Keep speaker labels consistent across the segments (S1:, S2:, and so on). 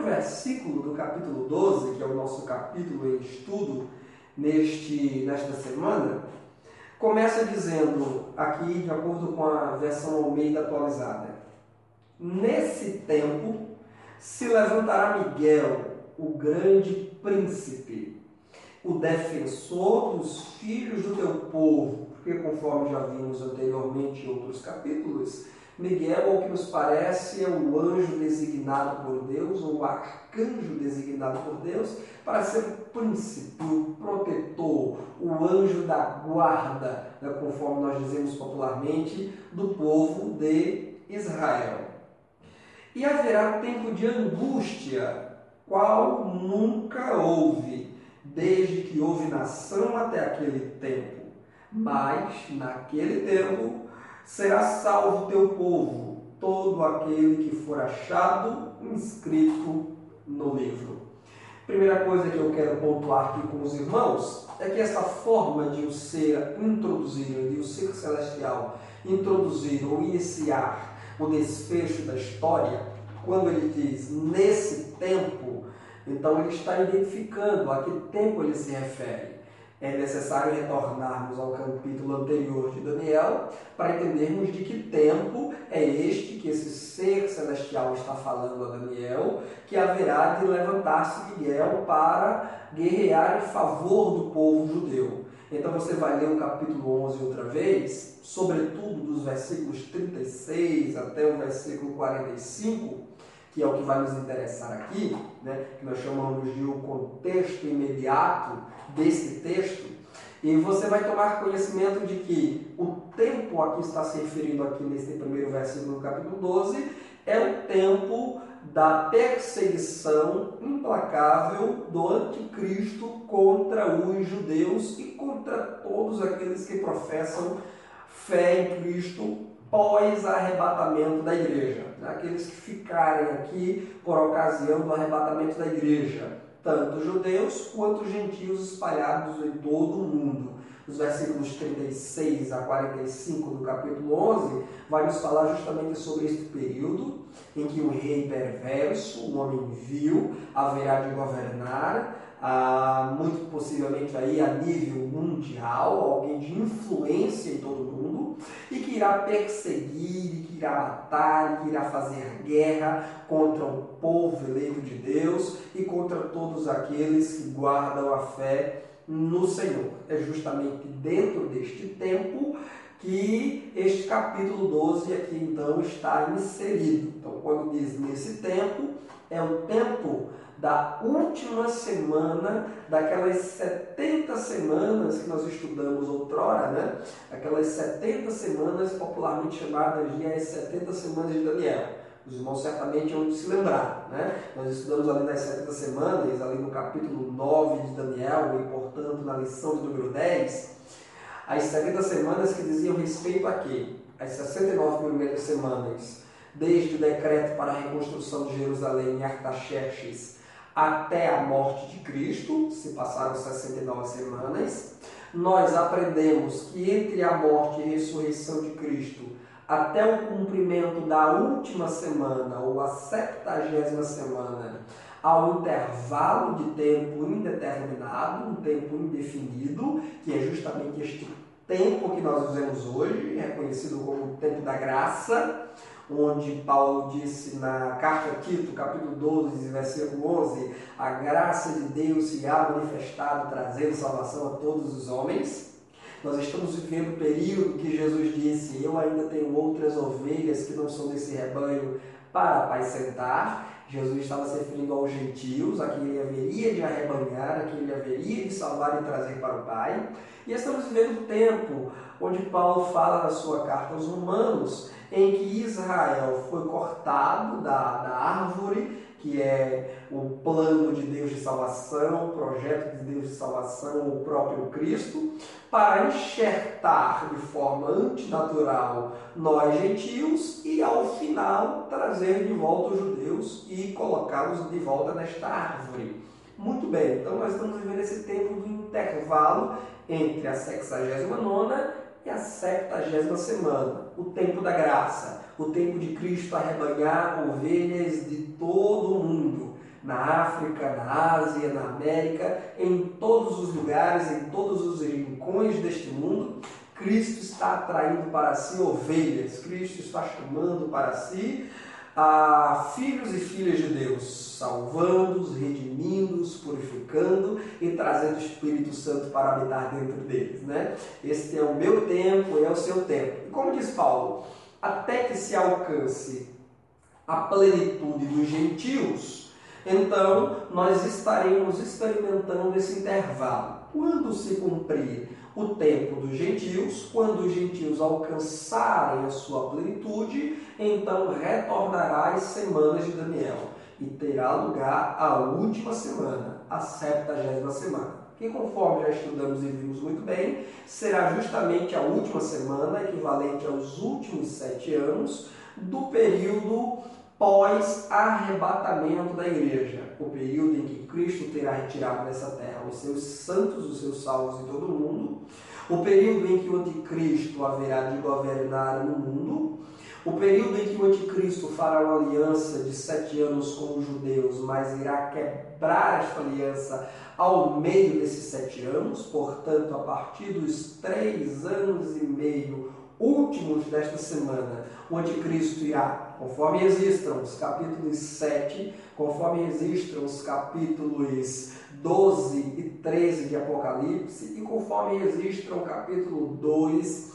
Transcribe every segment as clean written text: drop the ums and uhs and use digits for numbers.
S1: versículo do capítulo 12, que é o nosso capítulo em estudo nesta semana, começa dizendo, aqui de acordo com a versão Almeida atualizada: nesse tempo se levantará Miguel, o grande príncipe, o defensor dos filhos do teu povo, porque conforme já vimos anteriormente em outros capítulos, Miguel, ao que nos parece, é o anjo designado por Deus, ou o arcanjo designado por Deus, para ser o príncipe, o protetor, o anjo da guarda, conforme nós dizemos popularmente, do povo de Israel. E haverá tempo de angústia, qual nunca houve, desde que houve nação até aquele tempo. Mas, naquele tempo, será salvo teu povo, todo aquele que for achado inscrito no livro. Primeira coisa que eu quero pontuar aqui com os irmãos é que essa forma de o ser introduzir, de o ser celestial introduzir ou iniciar o desfecho da história, quando ele diz nesse tempo, então ele está identificando a que tempo ele se refere. É necessário retornarmos ao capítulo anterior de Daniel para entendermos de que tempo é este que esse ser celestial está falando a Daniel, que haverá de levantar-se Miguel para guerrear em favor do povo judeu. Então você vai ler o capítulo 11 outra vez, sobretudo dos versículos 36 até o versículo 45, que é o que vai nos interessar aqui, que nós chamamos de o contexto imediato desse texto, e você vai tomar conhecimento de que o tempo a que está se referindo aqui nesse primeiro versículo do capítulo 12 é o tempo da perseguição implacável do anticristo contra os judeus e contra todos aqueles que professam fé em Cristo pós-arrebatamento da igreja, aqueles que ficarem aqui por ocasião do arrebatamento da igreja, tanto judeus quanto gentios espalhados em todo o mundo. Os versículos 36 a 45 do capítulo 11 vai nos falar justamente sobre este período em que o rei perverso, o homem vil, haverá de governar, muito possivelmente aí a nível mundial, alguém de influência em todo o mundo, e que irá perseguir, e que irá matar, e que irá fazer guerra contra o povo eleito de Deus e contra todos aqueles que guardam a fé no Senhor. É justamente dentro deste tempo que este capítulo 12 aqui então está inserido. Então, quando diz nesse tempo, é o tempo da última semana daquelas 70 semanas que nós estudamos outrora, aquelas 70 semanas popularmente chamadas de as 70 semanas de Daniel. Os irmãos certamente vão se lembrar, Nós estudamos ali nas 70 semanas, ali no capítulo 9 de Daniel, e portanto na lição de número 10, as 70 semanas que diziam respeito a quê? As 69 primeiras semanas, desde o decreto para a reconstrução de Jerusalém em Artaxerxes até a morte de Cristo, se passaram 69 semanas. Nós aprendemos que entre a morte e a ressurreição de Cristo, até o cumprimento da última semana, ou a 70ª semana, há um intervalo de tempo indeterminado, um tempo indefinido, que é justamente este tempo que nós vivemos hoje, reconhecido como o tempo da graça, onde Paulo disse na carta a Tito, capítulo 12, versículo 11, a graça de Deus se há manifestado, trazendo salvação a todos os homens. Nós estamos vivendo o período que Jesus disse, eu ainda tenho outras ovelhas que não são desse rebanho para apacentar. Jesus estava se referindo aos gentios, a quem ele haveria de arrebanhar, a quem ele haveria de salvar e trazer para o Pai. E estamos vivendo o tempo onde Paulo fala na sua carta aos Romanos, em que Israel foi cortado da árvore, que é o plano de Deus de salvação, o projeto de Deus de salvação, o próprio Cristo, para enxertar de forma antinatural nós gentios e, ao final, trazer de volta os judeus e colocá-los de volta nesta árvore. Muito bem, então nós estamos vivendo esse tempo do intervalo entre a 69ª e a 70ª semana, o tempo da graça, o tempo de Cristo arrebanhar ovelhas de todo o mundo, na África, na Ásia, na América, em todos os lugares, em todos os rincões deste mundo, Cristo está atraindo para si ovelhas, Cristo está chamando para si filhos e filhas de Deus, salvando-os, redimindo-os, purificando e trazendo o Espírito Santo para habitar dentro deles, né? Esse é o meu tempo, é o seu tempo. E como diz Paulo, até que se alcance a plenitude dos gentios, então nós estaremos experimentando esse intervalo. Quando se cumprir o tempo dos gentios, quando os gentios alcançarem a sua plenitude, então retornará às semanas de Daniel e terá lugar a última semana, a 70ª semana, que conforme já estudamos e vimos muito bem, será justamente a última semana, equivalente aos últimos 7 anos do período pós-arrebatamento da igreja, o período em que Cristo terá retirado dessa terra os seus santos, os seus salvos em todo o mundo, o período em que o anticristo haverá de governar no mundo, o período em que o anticristo fará uma aliança de 7 anos com os judeus, mas irá quebrar esta aliança ao meio desses 7 anos, portanto, a partir dos 3 anos e meio últimos desta semana, o anticristo irá, conforme existam os capítulos 7, conforme existam os capítulos 12 e 13 de Apocalipse, e conforme existam o capítulo 2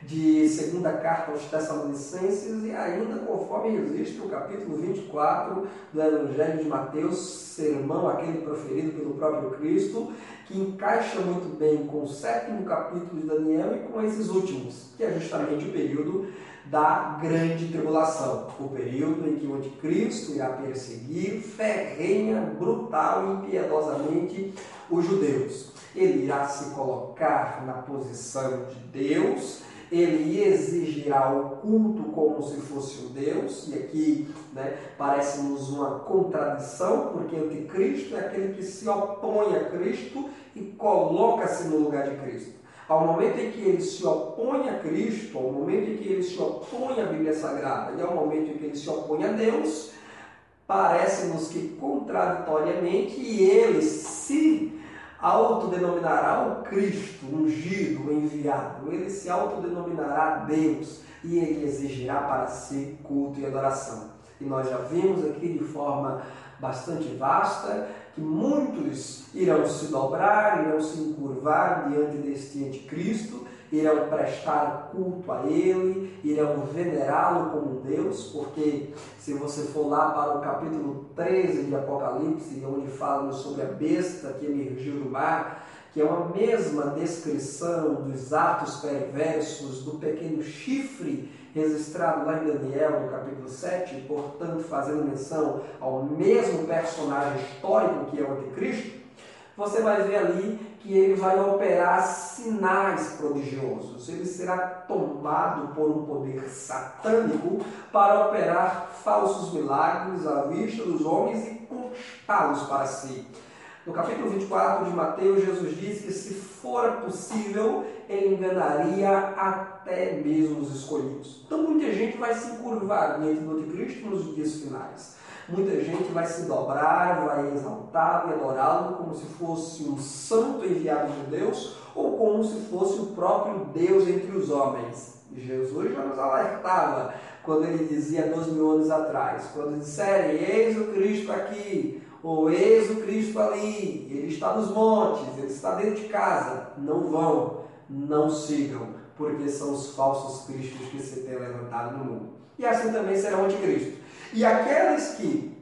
S1: de segunda carta aos Tessalonicenses, e ainda conforme existe o capítulo 24 do Evangelho de Mateus, sermão aquele proferido pelo próprio Cristo, que encaixa muito bem com o 7º capítulo de Daniel e com esses últimos, que é justamente o período da grande tribulação, o período em que o anticristo irá perseguir ferrenha, brutal e impiedosamente os judeus. Ele irá se colocar na posição de Deus, ele exigirá o culto como se fosse um Deus, e aqui parece-nos uma contradição, porque o anticristo é aquele que se opõe a Cristo e coloca-se no lugar de Cristo. Ao momento em que ele se opõe a Cristo, ao momento em que ele se opõe à Bíblia Sagrada e ao momento em que ele se opõe a Deus, parece-nos que contraditoriamente ele se autodenominará o Cristo, ungido, o enviado. Ele se autodenominará Deus e ele exigirá para si culto e adoração. E nós já vimos aqui de forma bastante vasta que muitos irão se dobrar, irão se encurvar diante deste anticristo, irão prestar culto a ele, irão venerá-lo como um Deus, porque se você for lá para o capítulo 13 de Apocalipse, onde fala sobre a besta que emergiu do mar, que é uma mesma descrição dos atos perversos do pequeno chifre registrado lá em Daniel, no capítulo 7, portanto fazendo menção ao mesmo personagem histórico que é o anticristo, você vai ver ali que ele vai operar sinais prodigiosos. Ele será tomado por um poder satânico para operar falsos milagres à vista dos homens e conquistá-los para si. No capítulo 24 de Mateus, Jesus diz que se fora possível, ele enganaria até mesmo os escolhidos. Então muita gente vai se curvar diante do anticristo nos dias finais. Muita gente vai se dobrar, vai exaltá-lo e adorá-lo como se fosse um santo enviado de Deus ou como se fosse o próprio Deus entre os homens. E Jesus já nos alertava quando ele dizia 2000 anos atrás, quando disserem, eis o Cristo aqui, ou eis o Cristo ali, ele está nos montes, ele está dentro de casa, não vão, não sigam, porque são os falsos cristos que se têm levantado no mundo. E assim também será o anticristo. E aqueles que,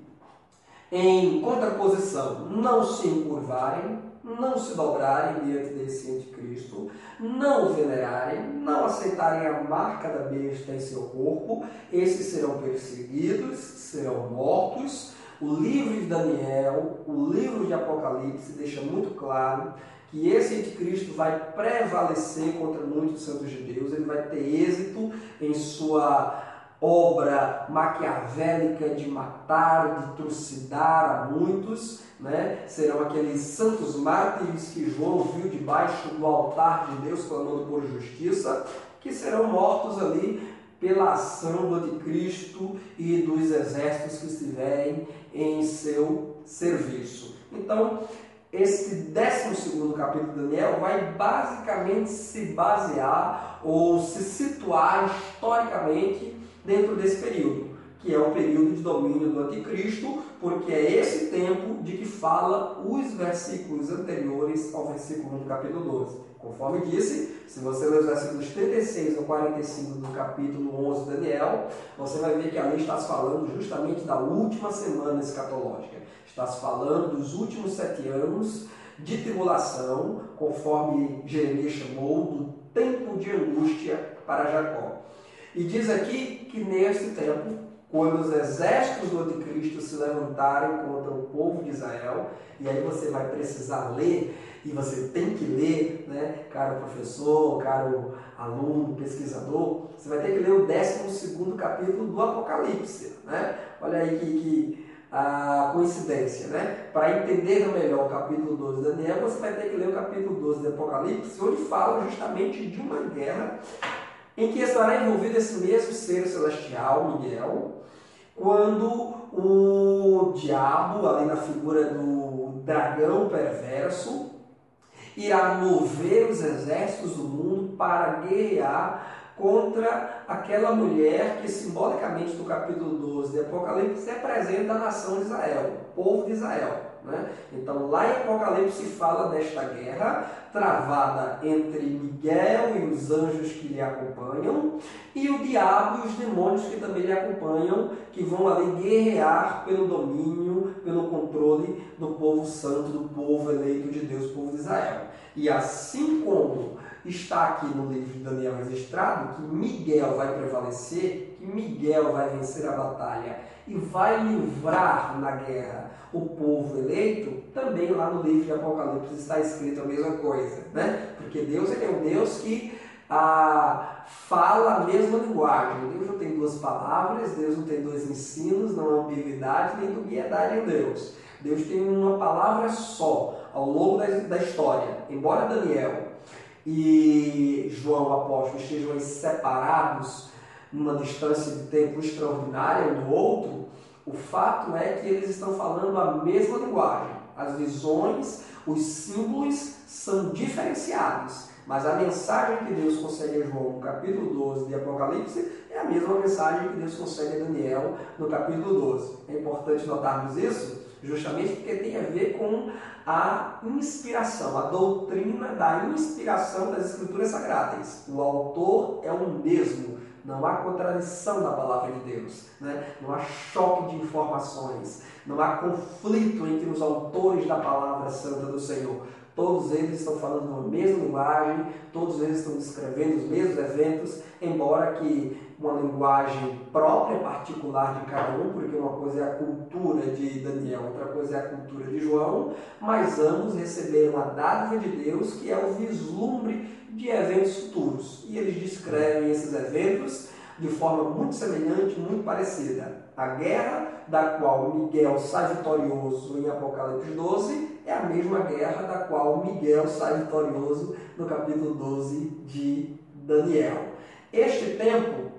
S1: em contraposição, não se encurvarem, não se dobrarem diante desse anticristo, não o venerarem, não aceitarem a marca da besta em seu corpo, esses serão perseguidos, serão mortos. O livro de Daniel, o livro de Apocalipse deixa muito claro que esse anticristo vai prevalecer contra muitos santos de Deus, ele vai ter êxito em sua obra maquiavélica de matar, de trucidar a muitos, Serão aqueles santos mártires que João viu debaixo do altar de Deus clamando por justiça, que serão mortos ali pela ação do anticristo e dos exércitos que estiverem em seu serviço. Então, esse 12º capítulo de Daniel vai basicamente se basear ou se situar historicamente dentro desse período, que é o período de domínio do anticristo, porque é esse tempo de que fala os versículos anteriores ao versículo 1 do capítulo 12. Conforme disse, se você ler os versículos 36 ao 45 do capítulo 11 de Daniel, você vai ver que ali está se falando justamente da última semana escatológica. Está se falando dos últimos 7 anos de tribulação, conforme Jeremias chamou, do tempo de angústia para Jacó. E diz aqui que neste tempo, quando os exércitos do anticristo se levantarem contra o povo de Israel, e aí você vai precisar ler, e você tem que ler, né, caro professor, caro aluno, pesquisador, você vai ter que ler o 12º capítulo do Apocalipse, né? Olha aí que a coincidência, né? Para entender melhor o capítulo 12 de Daniel, você vai ter que ler o capítulo 12 do Apocalipse, onde fala justamente de uma guerra em que estará envolvido esse mesmo ser celestial, Miguel, quando o diabo, ali na figura do dragão perverso, irá mover os exércitos do mundo para guerrear contra aquela mulher que simbolicamente no capítulo 12 de Apocalipse representa a nação de Israel, o povo de Israel. Né? Então lá em Apocalipse se fala desta guerra travada entre Miguel e os anjos que lhe acompanham e o diabo e os demônios que também lhe acompanham, que vão ali guerrear pelo domínio, pelo controle do povo santo, do povo eleito de Deus, o povo de Israel. E assim como está aqui no livro de Daniel registrado que Miguel vai prevalecer, que Miguel vai vencer a batalha e vai livrar na guerra o povo eleito, também lá no livro de Apocalipse está escrito a mesma coisa, né? Porque Deus ele é um Deus que fala a mesma linguagem. Deus não tem duas palavras, Deus não tem dois ensinos, não há ambiguidade nem dubiedade em Deus. Deus tem uma palavra só ao longo da história. Embora Daniel e João, o apóstolo, estejam separados numa distância de tempo extraordinária um do outro, o fato é que eles estão falando a mesma linguagem. As visões, os símbolos são diferenciados, mas a mensagem que Deus concede a João no capítulo 12 de Apocalipse é a mesma mensagem que Deus concede a Daniel no capítulo 12. É importante notarmos isso, justamente porque tem a ver com a inspiração, a doutrina da inspiração das Escrituras Sagradas. O autor é o mesmo. Não há contradição da palavra de Deus, né? Não há choque de informações, não há conflito entre os autores da palavra santa do Senhor. Todos eles estão falando uma mesma linguagem, todos eles estão descrevendo os mesmos eventos, embora que uma linguagem própria, particular de cada um, porque uma coisa é a cultura de Daniel, outra coisa é a cultura de João, mas ambos receberam a dádiva de Deus, que é o vislumbre de eventos futuros. E eles descrevem esses eventos de forma muito semelhante, muito parecida. A guerra da qual Miguel sai vitorioso em Apocalipse 12 é a mesma guerra da qual Miguel sai vitorioso no capítulo 12 de Daniel. Este tempo,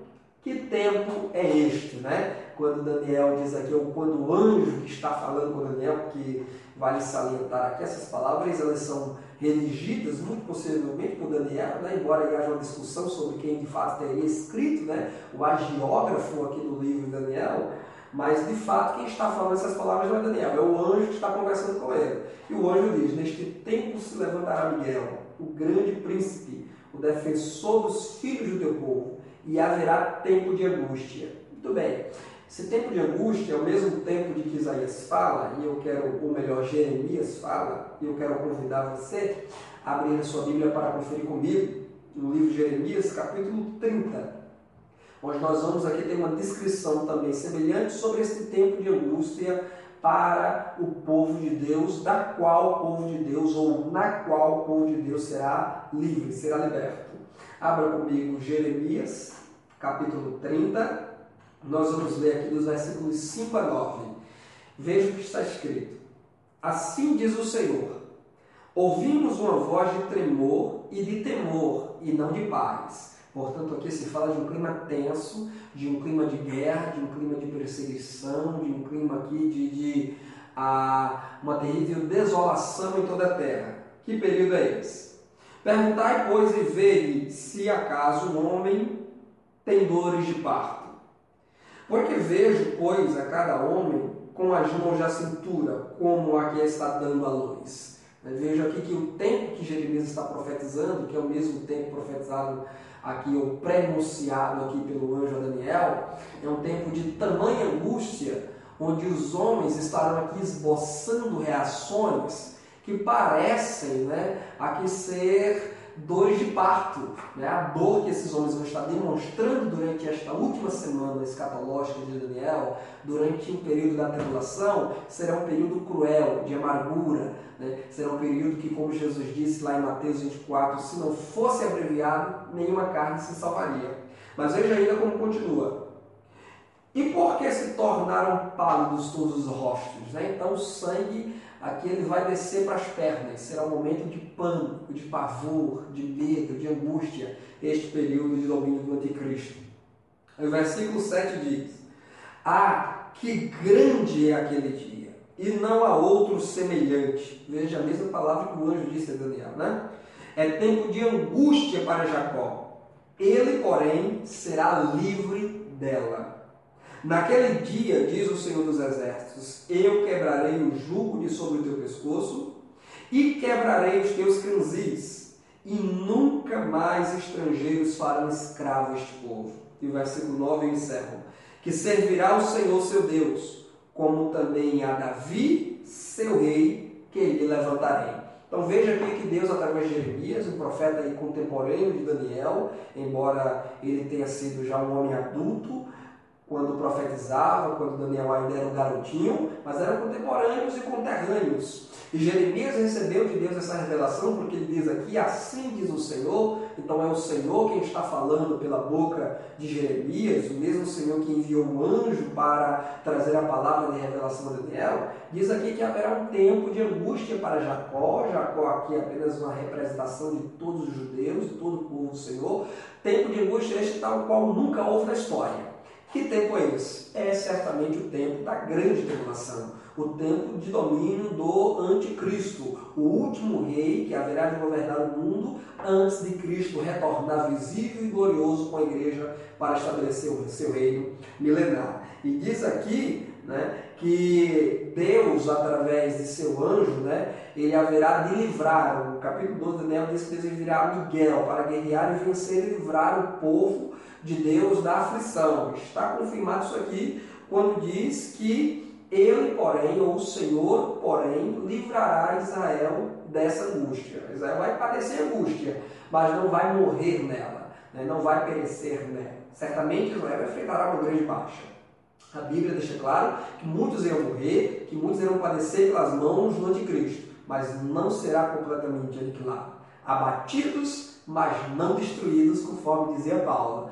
S1: que tempo é este, né? Quando Daniel diz aqui, ou quando o anjo que está falando com Daniel, porque vale salientar aqui, essas palavras elas são redigidas muito possivelmente por Daniel, né? Embora haja uma discussão sobre quem de fato teria escrito, né? O agiógrafo aqui do livro de Daniel, mas de fato quem está falando essas palavras não é Daniel, é o anjo que está conversando com ele. E o anjo diz: neste tempo se levantará Miguel, o grande príncipe, o defensor dos filhos do teu povo, e haverá tempo de angústia. Muito bem. Esse tempo de angústia é o mesmo tempo de que Isaías fala, e eu quero, ou melhor, Jeremias fala, e eu quero convidar você a abrir a sua Bíblia para conferir comigo, no livro de Jeremias, capítulo 30, onde nós vamos aqui ter uma descrição também semelhante sobre esse tempo de angústia para o povo de Deus, da qual o povo de Deus, ou na qual o povo de Deus será livre, será liberto. Abra comigo Jeremias, capítulo 30, nós vamos ler aqui dos versículos 5 a 9. Veja o que está escrito. Assim diz o Senhor: ouvimos uma voz de tremor e de temor, e não de paz. Portanto, aqui se fala de um clima tenso, de um clima de guerra, de um clima de perseguição, de um clima aqui de uma terrível desolação em toda a terra. Que período é esse? Perguntai, pois, e vede se acaso um homem tem dores de parto. Porque vejo, pois, a cada homem com as mãos à cintura, como a que está dando a luz. Vejo aqui que o tempo que Jeremias está profetizando, que é o mesmo tempo profetizado aqui, ou prenunciado aqui pelo anjo a Daniel, é um tempo de tamanha angústia, onde os homens estarão aqui esboçando reações que parecem, aqui ser dores de parto, a dor que esses homens vão estar demonstrando durante esta última semana escatológica de Daniel, durante o período da tribulação, será um período cruel, de amargura, será um período que, como Jesus disse lá em Mateus 24, se não fosse abreviado, nenhuma carne se salvaria. Mas veja ainda como continua. E por que se tornaram pálidos todos os rostos? Então o sangue aqui ele vai descer para as pernas, será um momento de pânico, de pavor, de medo, de angústia, este período de domínio do anticristo. O versículo 7 diz: Ah, que grande é aquele dia, e não há outro semelhante. Veja a mesma palavra que o anjo disse a Daniel, É tempo de angústia para Jacó, ele, porém, será livre dela. Naquele dia, diz o Senhor dos Exércitos, eu quebrarei o jugo de sobre o teu pescoço e quebrarei os teus canzis, e nunca mais estrangeiros farão escravo este povo. E o versículo 9 eu encerro. Que servirá o Senhor seu Deus, como também a Davi, seu rei, que lhe levantarei. Então veja aqui que Deus, através de Jeremias, um profeta aí contemporâneo de Daniel, embora ele tenha sido já um homem adulto, quando profetizava, quando Daniel ainda era um garotinho, mas eram contemporâneos e conterrâneos. E Jeremias recebeu de Deus essa revelação, porque ele diz aqui, assim diz o Senhor. Então é o Senhor quem está falando pela boca de Jeremias, o mesmo Senhor que enviou um anjo para trazer a palavra de revelação a Daniel. Diz aqui que haverá um tempo de angústia para Jacó. Jacó aqui é apenas uma representação de todos os judeus, de todo o povo do Senhor. Tempo de angústia este tal qual nunca houve na história. Que tempo é esse? É certamente o tempo da grande tribulação, o tempo de domínio do anticristo, o último rei que haverá de governar o mundo antes de Cristo retornar visível e glorioso com a igreja para estabelecer o seu reino milenar. E diz aqui que Deus, através de seu anjo, ele haverá de livrar, o capítulo 12 de Daniel diz que Deus enviará Miguel para guerrear e vencer e livrar o povo de Deus da aflição. Está confirmado isso aqui quando diz que ele, porém, ou o Senhor, porém, livrará Israel dessa angústia. Israel vai padecer angústia, mas não vai morrer nela, não vai perecer nela. Certamente Israel enfrentará uma grande baixa. A Bíblia deixa claro que muitos irão morrer, que muitos irão padecer pelas mãos do anticristo, mas não será completamente aniquilado. Abatidos, mas não destruídos, conforme dizia Paulo.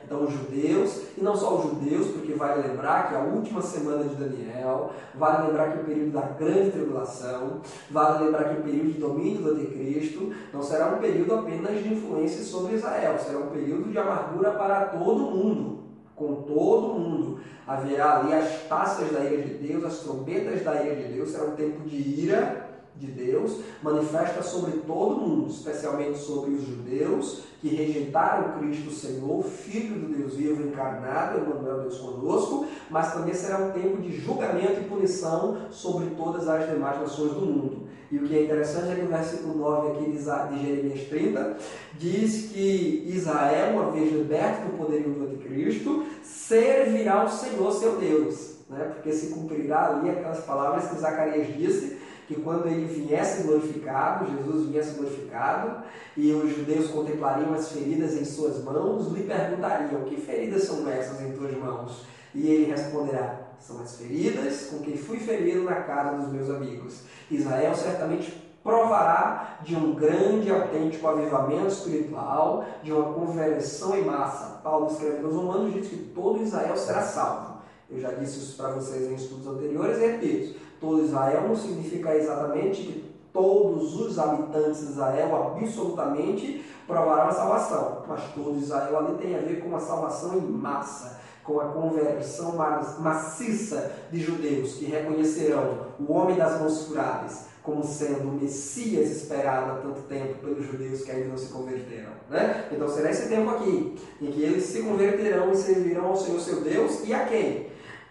S1: Então os judeus, e não só os judeus, porque vale lembrar que a última semana de Daniel, vale lembrar que o período da grande tribulação, vale lembrar que o período de domínio do anticristo não será um período apenas de influência sobre Israel, será um período de amargura para todo mundo, com todo mundo. Haverá ali as taças da ira de Deus, as trombetas da ira de Deus, será um tempo de ira de Deus, manifesta sobre todo mundo, especialmente sobre os judeus que rejeitaram Cristo Senhor, Filho do Deus vivo encarnado, Emmanuel, Deus conosco, mas também será um tempo de julgamento e punição sobre todas as demais nações do mundo. E o que é interessante é que o versículo 9 aqui de Jeremias 30 diz que Israel, uma vez liberto do poderio do anticristo, servirá ao Senhor seu Deus, porque se cumprirá ali aquelas palavras que Zacarias disse, que quando ele viesse glorificado, Jesus viesse glorificado, e os judeus contemplariam as feridas em suas mãos, lhe perguntariam: que feridas são essas em tuas mãos? E ele responderá: são as feridas com que fui ferido na casa dos meus amigos. Israel certamente provará de um grande e autêntico avivamento espiritual, de uma conversão em massa. Paulo escreve nos Romanos, diz que todo Israel será salvo. Eu já disse isso para vocês em estudos anteriores e repito. Todo Israel não significa exatamente que todos os habitantes de Israel absolutamente provarão a salvação. Mas todo Israel ali tem a ver com a salvação em massa, com a conversão maciça de judeus que reconhecerão o homem das mãos furadas como sendo o Messias esperado há tanto tempo pelos judeus que ainda não se converteram. Né? Então será esse tempo aqui, em que eles se converterão e servirão ao Senhor seu Deus, e a quem?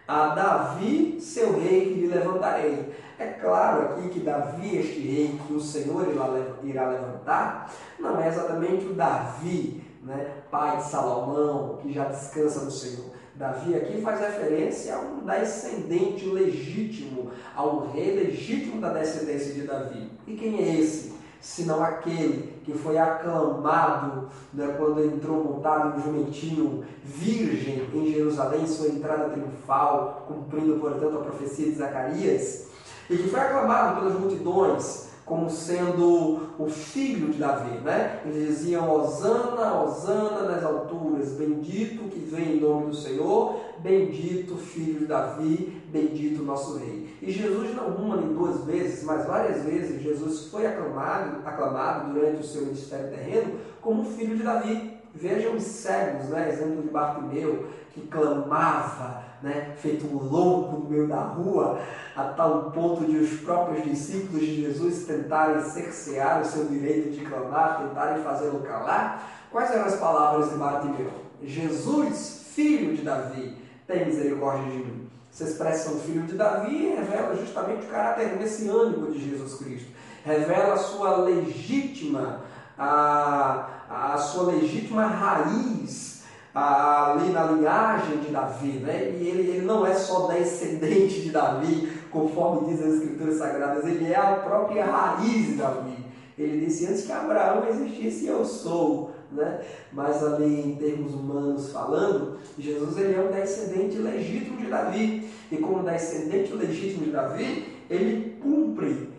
S1: A Davi, seu rei, que lhe levantarei. É claro aqui que Davi, este rei que o Senhor irá levantar, não é exatamente o Davi, né, pai de Salomão, que já descansa no Senhor. Davi aqui faz referência a um descendente legítimo, a um rei legítimo da descendência de Davi. E quem é esse? Senão aquele que foi aclamado, né, quando entrou montado em um jumentinho virgem em Jerusalém, sua entrada triunfal, cumprindo, portanto, a profecia de Zacarias, e que foi aclamado pelas multidões como sendo o filho de Davi, né? Eles diziam: Hosana, Hosana nas alturas, bendito que vem em nome do Senhor, bendito filho de Davi, bendito nosso rei. E Jesus, não uma nem duas vezes, mas várias vezes, Jesus foi aclamado durante o seu ministério terreno como filho de Davi. Vejam os cegos, né? Exemplo de Bartimeu, que clamava, né? Feito um louco no meio da rua, a tal ponto de os próprios discípulos de Jesus tentarem cercear o seu direito de clamar, tentarem fazê-lo calar. Quais eram as palavras de Bartimeu? Jesus, filho de Davi, tem misericórdia de mim. Essa expressão filho de Davi revela justamente o caráter messiânico de Jesus Cristo. Revela a sua legítima raiz ali na linhagem de Davi, né? E ele não é só descendente de Davi, conforme diz as Escrituras Sagradas, ele é a própria raiz de Davi. Ele disse: antes que Abraão existisse, eu sou. Né? Mas ali em termos humanos falando, Jesus ele é um descendente legítimo de Davi. E como descendente legítimo de Davi, ele cumpre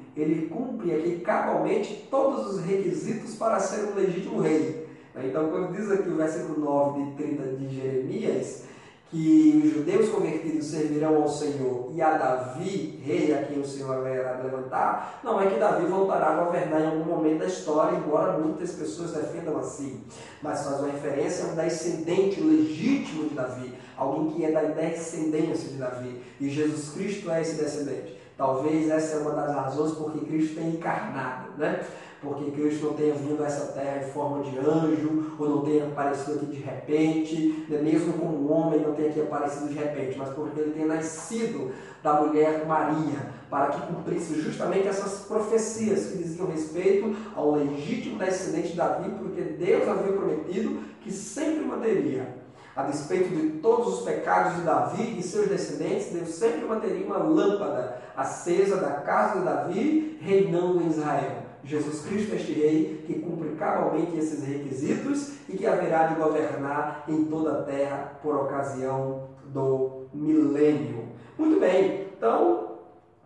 S1: aqui cabalmente todos os requisitos para ser um legítimo rei. Então, quando diz aqui o versículo 9 de 30 de Jeremias, que os judeus convertidos servirão ao Senhor e a Davi, rei a quem o Senhor haverá de levantar, não é que Davi voltará a governar em algum momento da história, embora muitas pessoas defendam assim, mas faz uma referência a um descendente legítimo de Davi, alguém que é da descendência de Davi, e Jesus Cristo é esse descendente. Talvez essa é uma das razões porque Cristo tem encarnado, né? Porque Cristo não tenha vindo a essa terra em forma de anjo, ou não tenha aparecido aqui de repente, mesmo como um homem não tenha aqui aparecido de repente, mas porque ele tenha nascido da mulher Maria, para que cumprisse justamente essas profecias que diziam respeito ao legítimo descendente de Davi, porque Deus havia prometido que sempre manteria, a despeito de todos os pecados de Davi e seus descendentes, Deus sempre manteria uma lâmpada acesa da casa de Davi, reinando em Israel. Jesus Cristo é este rei que cumpre cabalmente esses requisitos e que haverá de governar em toda a terra por ocasião do milênio. Muito bem, então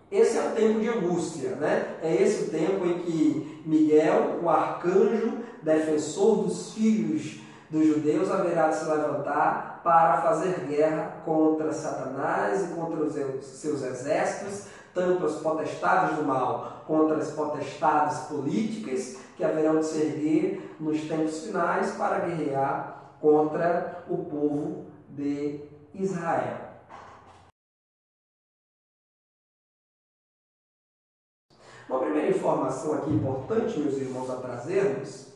S1: esse é o tempo de angústia, né? É esse o tempo em que Miguel, o arcanjo, defensor dos filhos dos judeus, haverá de se levantar para fazer guerra contra Satanás e contra os seus exércitos, tanto as potestades do mal contra as potestades políticas que haverão de se erguer nos tempos finais para guerrear contra o povo de Israel. Uma primeira informação aqui importante, meus irmãos, a trazermos,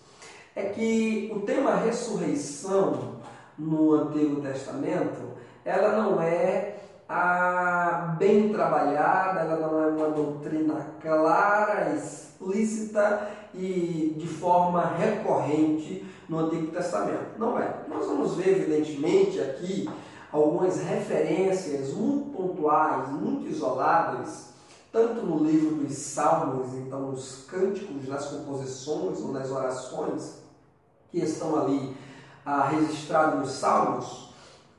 S1: é que o tema ressurreição no Antigo Testamento, ela não é bem trabalhada, ela não é uma doutrina clara, explícita e de forma recorrente no Antigo Testamento. Não é. Nós vamos ver, evidentemente, aqui algumas referências muito pontuais, muito isoladas, tanto no livro dos Salmos, então nos cânticos, nas composições ou nas orações que estão ali registrados nos Salmos,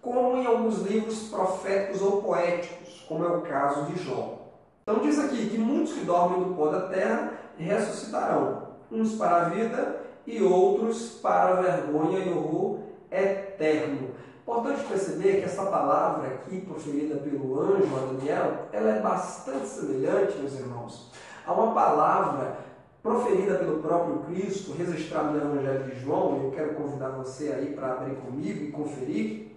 S1: como em alguns livros proféticos ou poéticos, como é o caso de Jó. Então diz aqui que muitos que dormem no pó da terra ressuscitarão, uns para a vida e outros para a vergonha e horror eterno. Importante perceber que essa palavra aqui, proferida pelo anjo a Daniel, ela é bastante semelhante, meus irmãos, Há uma palavra proferida pelo próprio Cristo, registrada no Evangelho de João, e eu quero convidar você aí para abrir comigo e conferir.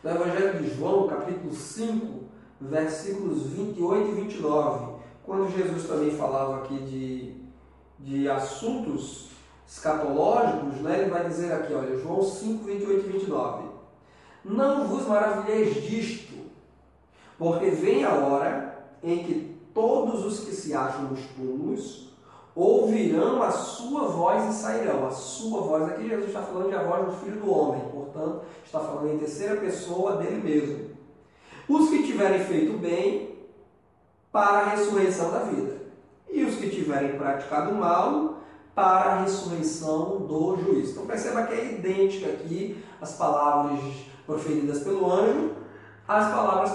S1: No Evangelho de João, capítulo 5, versículos 28 e 29, quando Jesus também falava aqui de assuntos escatológicos, né, ele vai dizer aqui, olha, João 5, 28 e 29. Não vos maravilheis disto, porque vem a hora em que todos os que se acham nos túmulos ouvirão a sua voz e sairão. A sua voz, aqui Jesus está falando de a voz do Filho do Homem, portanto, está falando em terceira pessoa dele mesmo. Os que tiverem feito bem, para a ressurreição da vida. E os que tiverem praticado mal, para a ressurreição do juízo. Então perceba que é idêntica aqui as palavras proferidas pelo anjo, as palavras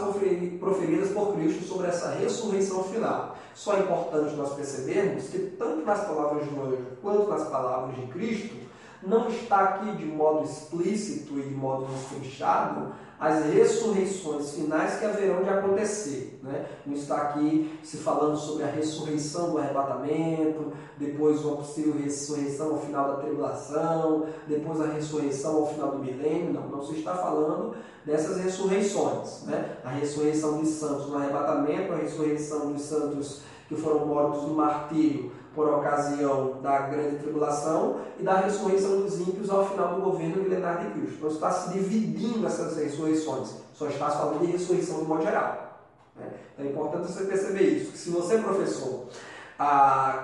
S1: proferidas por Cristo sobre essa ressurreição final. Só é importante nós percebermos que tanto nas palavras do anjo quanto nas palavras de Cristo, não está aqui de modo explícito e de modo destrinchado as ressurreições finais que haverão de acontecer, né? Não está aqui se falando sobre a ressurreição do arrebatamento, depois uma possível ressurreição ao final da tribulação, depois a ressurreição ao final do milênio. Não se está falando dessas ressurreições, né? A ressurreição dos santos no arrebatamento, a ressurreição dos santos que foram mortos no martírio por ocasião da grande tribulação e da ressurreição dos ímpios ao final do governo milenar de Cristo. Não está se dividindo essas ressurreições, só está se falando de ressurreição de modo geral. Então é importante você perceber isso, que se você, professor,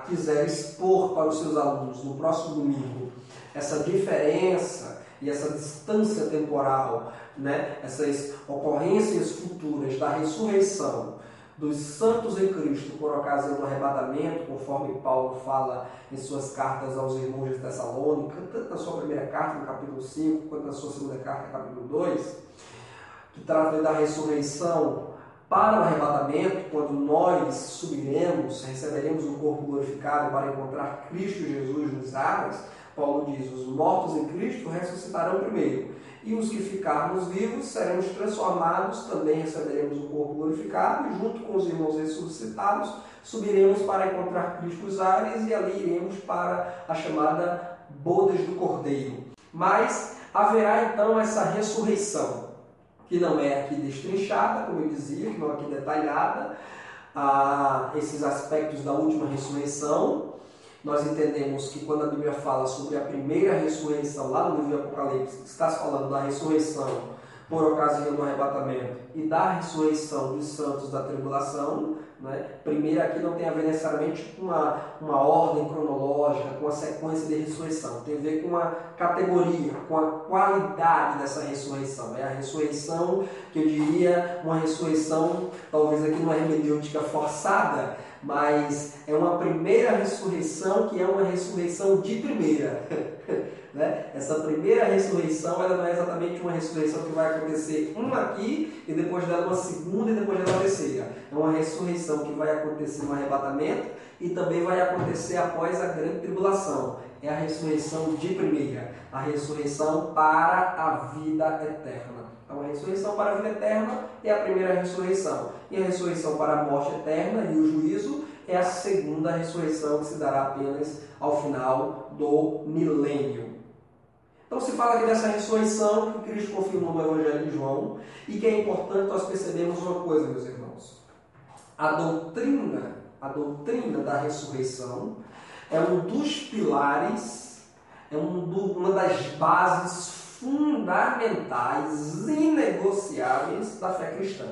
S1: quiser expor para os seus alunos no próximo domingo essa diferença e essa distância temporal, né, essas ocorrências futuras da ressurreição dos santos em Cristo por ocasião do arrebatamento, conforme Paulo fala em suas cartas aos irmãos de Tessalônica, tanto na sua primeira carta, no capítulo 5, quanto na sua segunda carta, no capítulo 2, que trata da ressurreição para o arrebatamento, quando nós subiremos, receberemos um corpo glorificado para encontrar Cristo Jesus nos ares. Paulo diz, os mortos em Cristo ressuscitarão primeiro, e os que ficarmos vivos seremos transformados, também receberemos um corpo glorificado, e junto com os irmãos ressuscitados, subiremos para encontrar Cristo nos ares, e ali iremos para a chamada bodas do Cordeiro. Mas haverá então essa ressurreição, que não é aqui destrinchada, como eu dizia, que não é aqui detalhada, esses aspectos da última ressurreição. Nós entendemos que quando a Bíblia fala sobre a primeira ressurreição, lá no livro de Apocalipse, está se falando da ressurreição por ocasião do arrebatamento e da ressurreição dos santos da tribulação, né? Primeiro aqui não tem a ver necessariamente com uma ordem cronológica, com a sequência de ressurreição, tem a ver com uma categoria, com a qualidade dessa ressurreição. É a ressurreição que eu diria uma ressurreição, talvez aqui uma hermenêutica forçada, mas é uma primeira ressurreição que é uma ressurreição de primeira. Né? Essa primeira ressurreição ela não é exatamente uma ressurreição que vai acontecer uma aqui e depois dela uma segunda e depois dela uma terceira. É uma ressurreição que vai acontecer no arrebatamento e também vai acontecer após a grande tribulação. É a ressurreição de primeira, a ressurreição para a vida eterna. Então, a ressurreição para a vida eterna é a primeira ressurreição. E a ressurreição para a morte eterna e o juízo é a segunda ressurreição que se dará apenas ao final do milênio. Então se fala aqui dessa ressurreição que Cristo confirmou no Evangelho de João e que é importante nós percebermos uma coisa, meus irmãos. A doutrina da ressurreição é um dos pilares, uma das bases fundamentais, inegociáveis da fé cristã.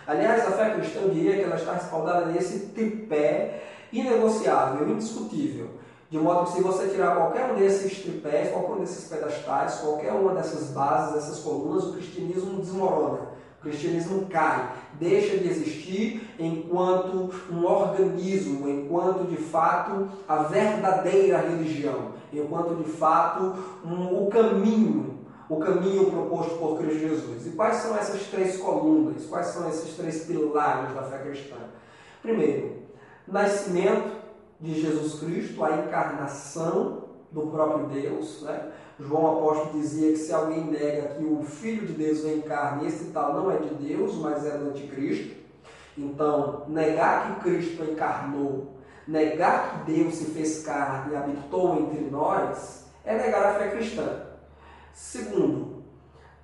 S1: Aliás, a fé cristã, eu diria que ela está respaldada nesse tripé inegociável, indiscutível. De modo que se você tirar qualquer um desses tripés, qualquer um desses pedestais, qualquer uma dessas bases, dessas colunas, o cristianismo desmorona. O cristianismo cai, deixa de existir enquanto um organismo, enquanto de fato a verdadeira religião, enquanto de fato o caminho proposto por Cristo Jesus. E quais são essas três colunas? Quais são esses três pilares da fé cristã? Primeiro, nascimento de Jesus Cristo, a encarnação do próprio Deus, né? João apóstolo dizia que se alguém nega que o Filho de Deus vem em carne, esse tal não é de Deus, mas é do anticristo. Então, negar que Cristo encarnou, negar que Deus se fez carne e habitou entre nós, é negar a fé cristã. Segundo,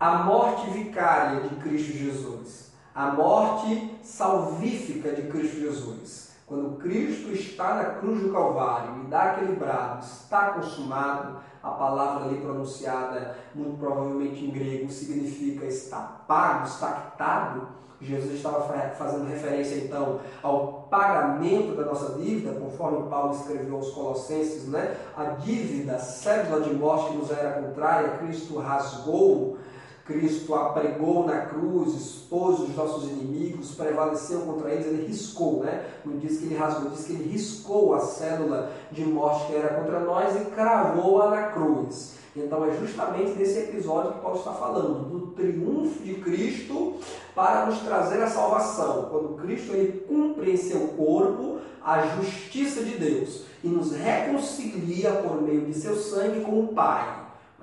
S1: a morte vicária de Cristo Jesus, a morte salvífica de Cristo Jesus. Quando Cristo está na cruz do Calvário e dá aquele brado, está consumado, a palavra ali pronunciada, muito provavelmente em grego, significa está pago, está quitado. Jesus estava fazendo referência então ao pagamento da nossa dívida, conforme Paulo escreveu aos Colossenses, né? A dívida, a cédula de morte que nos era contrária, Cristo rasgou, Cristo apregou na cruz, expôs os nossos inimigos, prevaleceu contra eles, ele riscou, né? Não diz que ele rasgou, diz que ele riscou a cédula de morte que era contra nós e cravou-a na cruz. Então é justamente nesse episódio que Paulo está falando, do triunfo de Cristo para nos trazer a salvação. Quando Cristo ele cumpre em seu corpo a justiça de Deus e nos reconcilia por meio de seu sangue com o Pai.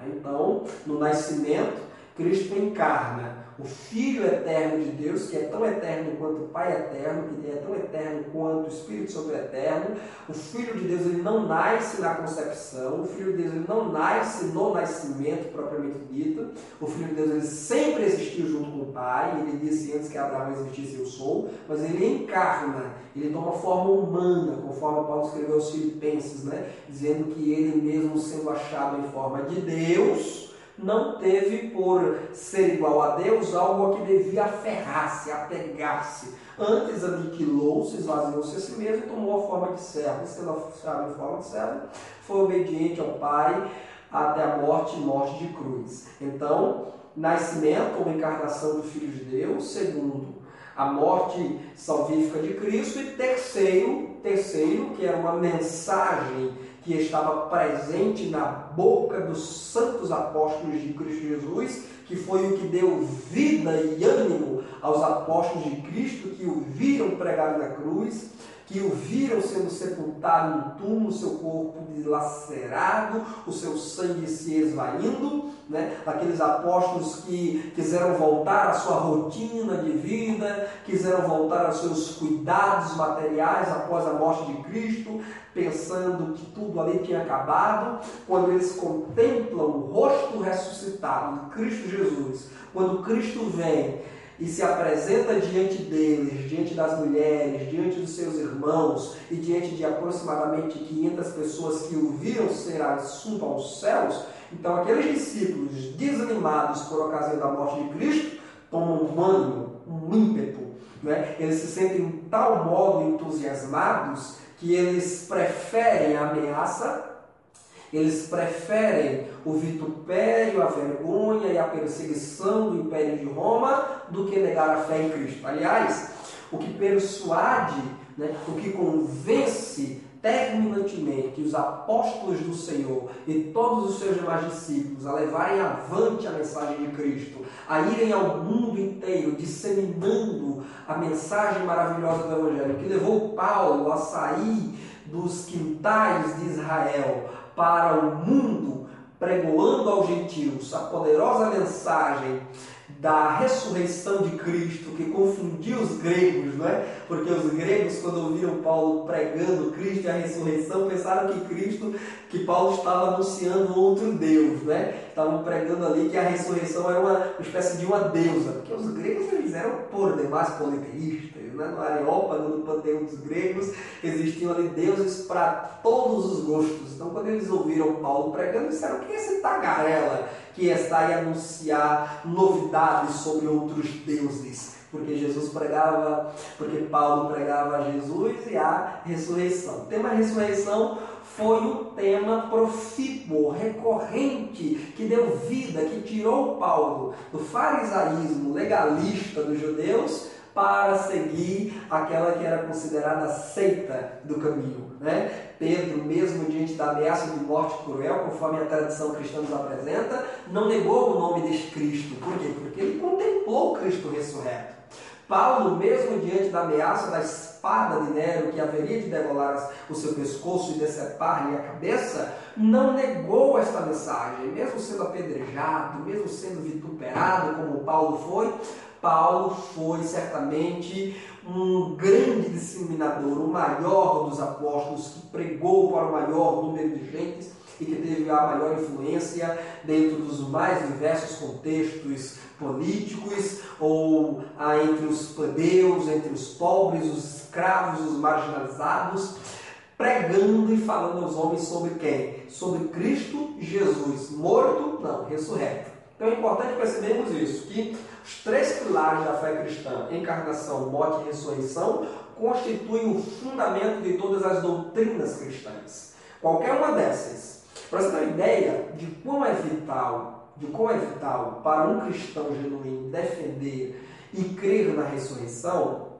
S1: Então, no nascimento, Cristo encarna o Filho eterno de Deus, que é tão eterno quanto o Pai eterno, que é tão eterno quanto o Espírito Santo eterno. O Filho de Deus ele não nasce na concepção, o Filho de Deus ele não nasce no nascimento propriamente dito. O Filho de Deus ele sempre existiu junto com o Pai, ele disse antes que Abraão existisse eu sou, mas ele encarna, ele toma forma humana, conforme Paulo escreveu aos Filipenses, né? Dizendo que ele mesmo sendo achado em forma de Deus, não teve por ser igual a Deus algo a que devia aferrar-se, apegar-se. Antes aniquilou-se, esvaziou-se a si mesmo e tomou a forma de servo. E sendo achado em forma de servo, foi obediente ao Pai até a morte e morte de cruz. Então, nascimento ou encarnação do Filho de Deus. Segundo, a morte salvífica de Cristo. E terceiro, que era uma mensagem que estava presente na boca dos santos apóstolos de Cristo Jesus, que foi o que deu vida e ânimo aos apóstolos de Cristo, que o viram pregado na cruz, que o viram sendo sepultado no túmulo, seu corpo dilacerado, o seu sangue se esvaindo, né? Aqueles apóstolos que quiseram voltar à sua rotina de vida, quiseram voltar aos seus cuidados materiais após a morte de Cristo, pensando que tudo ali tinha acabado. Quando eles contemplam o rosto ressuscitado de Cristo Jesus, quando Cristo vem e se apresenta diante deles, diante das mulheres, diante dos seus irmãos e diante de aproximadamente 500 pessoas que o viram ser assunto aos céus, então aqueles discípulos desanimados por ocasião da morte de Cristo tomam um ânimo, um ímpeto, né? Eles se sentem de tal modo entusiasmados que eles preferem a ameaça, eles preferem o vitupério, a vergonha e a perseguição do Império de Roma do que negar a fé em Cristo. Aliás, o que persuade, né, o que convence terminantemente os apóstolos do Senhor e todos os seus demais discípulos a levarem avante a mensagem de Cristo, a irem ao mundo inteiro disseminando a mensagem maravilhosa do Evangelho, que levou Paulo a sair dos quintais de Israel para o mundo, pregoando aos gentios a poderosa mensagem da ressurreição de Cristo, que confundiu os gregos, não é? Porque os gregos, quando ouviram Paulo pregando Cristo e a ressurreição, pensaram que Paulo estava anunciando outro Deus, né? Estavam pregando ali que a ressurreição era uma espécie de uma deusa, porque os gregos eles eram por demais politeístas, né? No Areópago, no panteão dos gregos, existiam ali deuses para todos os gostos. Então, quando eles ouviram Paulo pregando, disseram: que é esse tagarela que está aí a anunciar novidades sobre outros deuses? Porque Paulo pregava a Jesus e a ressurreição. O tema ressurreição foi um tema profícuo, recorrente, que deu vida, que tirou Paulo do farisaísmo legalista dos judeus para seguir aquela que era considerada a seita do caminho, né? Pedro, mesmo diante da ameaça de morte cruel, conforme a tradição cristã nos apresenta, não negou o nome deste Cristo. Por quê? Porque ele contemplou o Cristo ressurreto. Paulo, mesmo diante da ameaça da espada de Nero, que haveria de degolar o seu pescoço e decepar-lhe a cabeça, não negou esta mensagem, mesmo sendo apedrejado, mesmo sendo vituperado, como Paulo foi. Paulo foi certamente um grande disseminador, o maior dos apóstolos, que pregou para o maior número de gentes e que teve a maior influência dentro dos mais diversos contextos políticos, ou entre os plebeus, entre os pobres, os escravos, os marginalizados, pregando e falando aos homens sobre quem? Sobre Cristo Jesus, morto, não, ressurreto. Então é importante percebermos isso, que os três pilares da fé cristã, encarnação, morte e ressurreição, constituem o fundamento de todas as doutrinas cristãs. Qualquer uma dessas, para você ter uma ideia de quão é vital para um cristão genuíno defender e crer na ressurreição,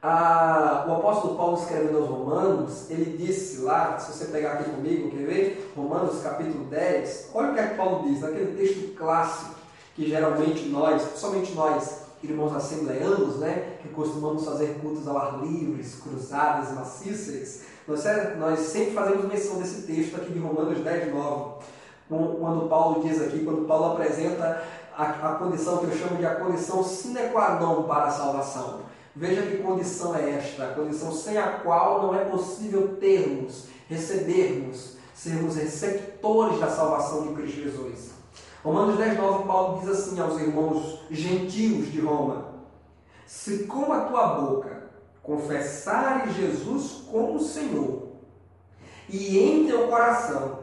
S1: o apóstolo Paulo, escrevendo aos Romanos, ele disse lá, se você pegar aqui comigo, quer ver? Romanos capítulo 10, olha o que é que Paulo diz, naquele texto clássico, que geralmente nós, principalmente nós, irmãos assembleanos, né, que costumamos fazer cultos ao ar livre, cruzadas maciças, nós sempre fazemos menção desse texto aqui de Romanos 10, 9, quando Paulo diz aqui, quando Paulo apresenta a condição que eu chamo de a condição sine qua non para a salvação. Veja que condição é esta, a condição sem a qual não é possível recebermos, sermos receptores da salvação de Cristo Jesus. Romanos 10, 9, Paulo diz assim aos irmãos gentios de Roma: se com a tua boca confessares Jesus como Senhor, e em teu coração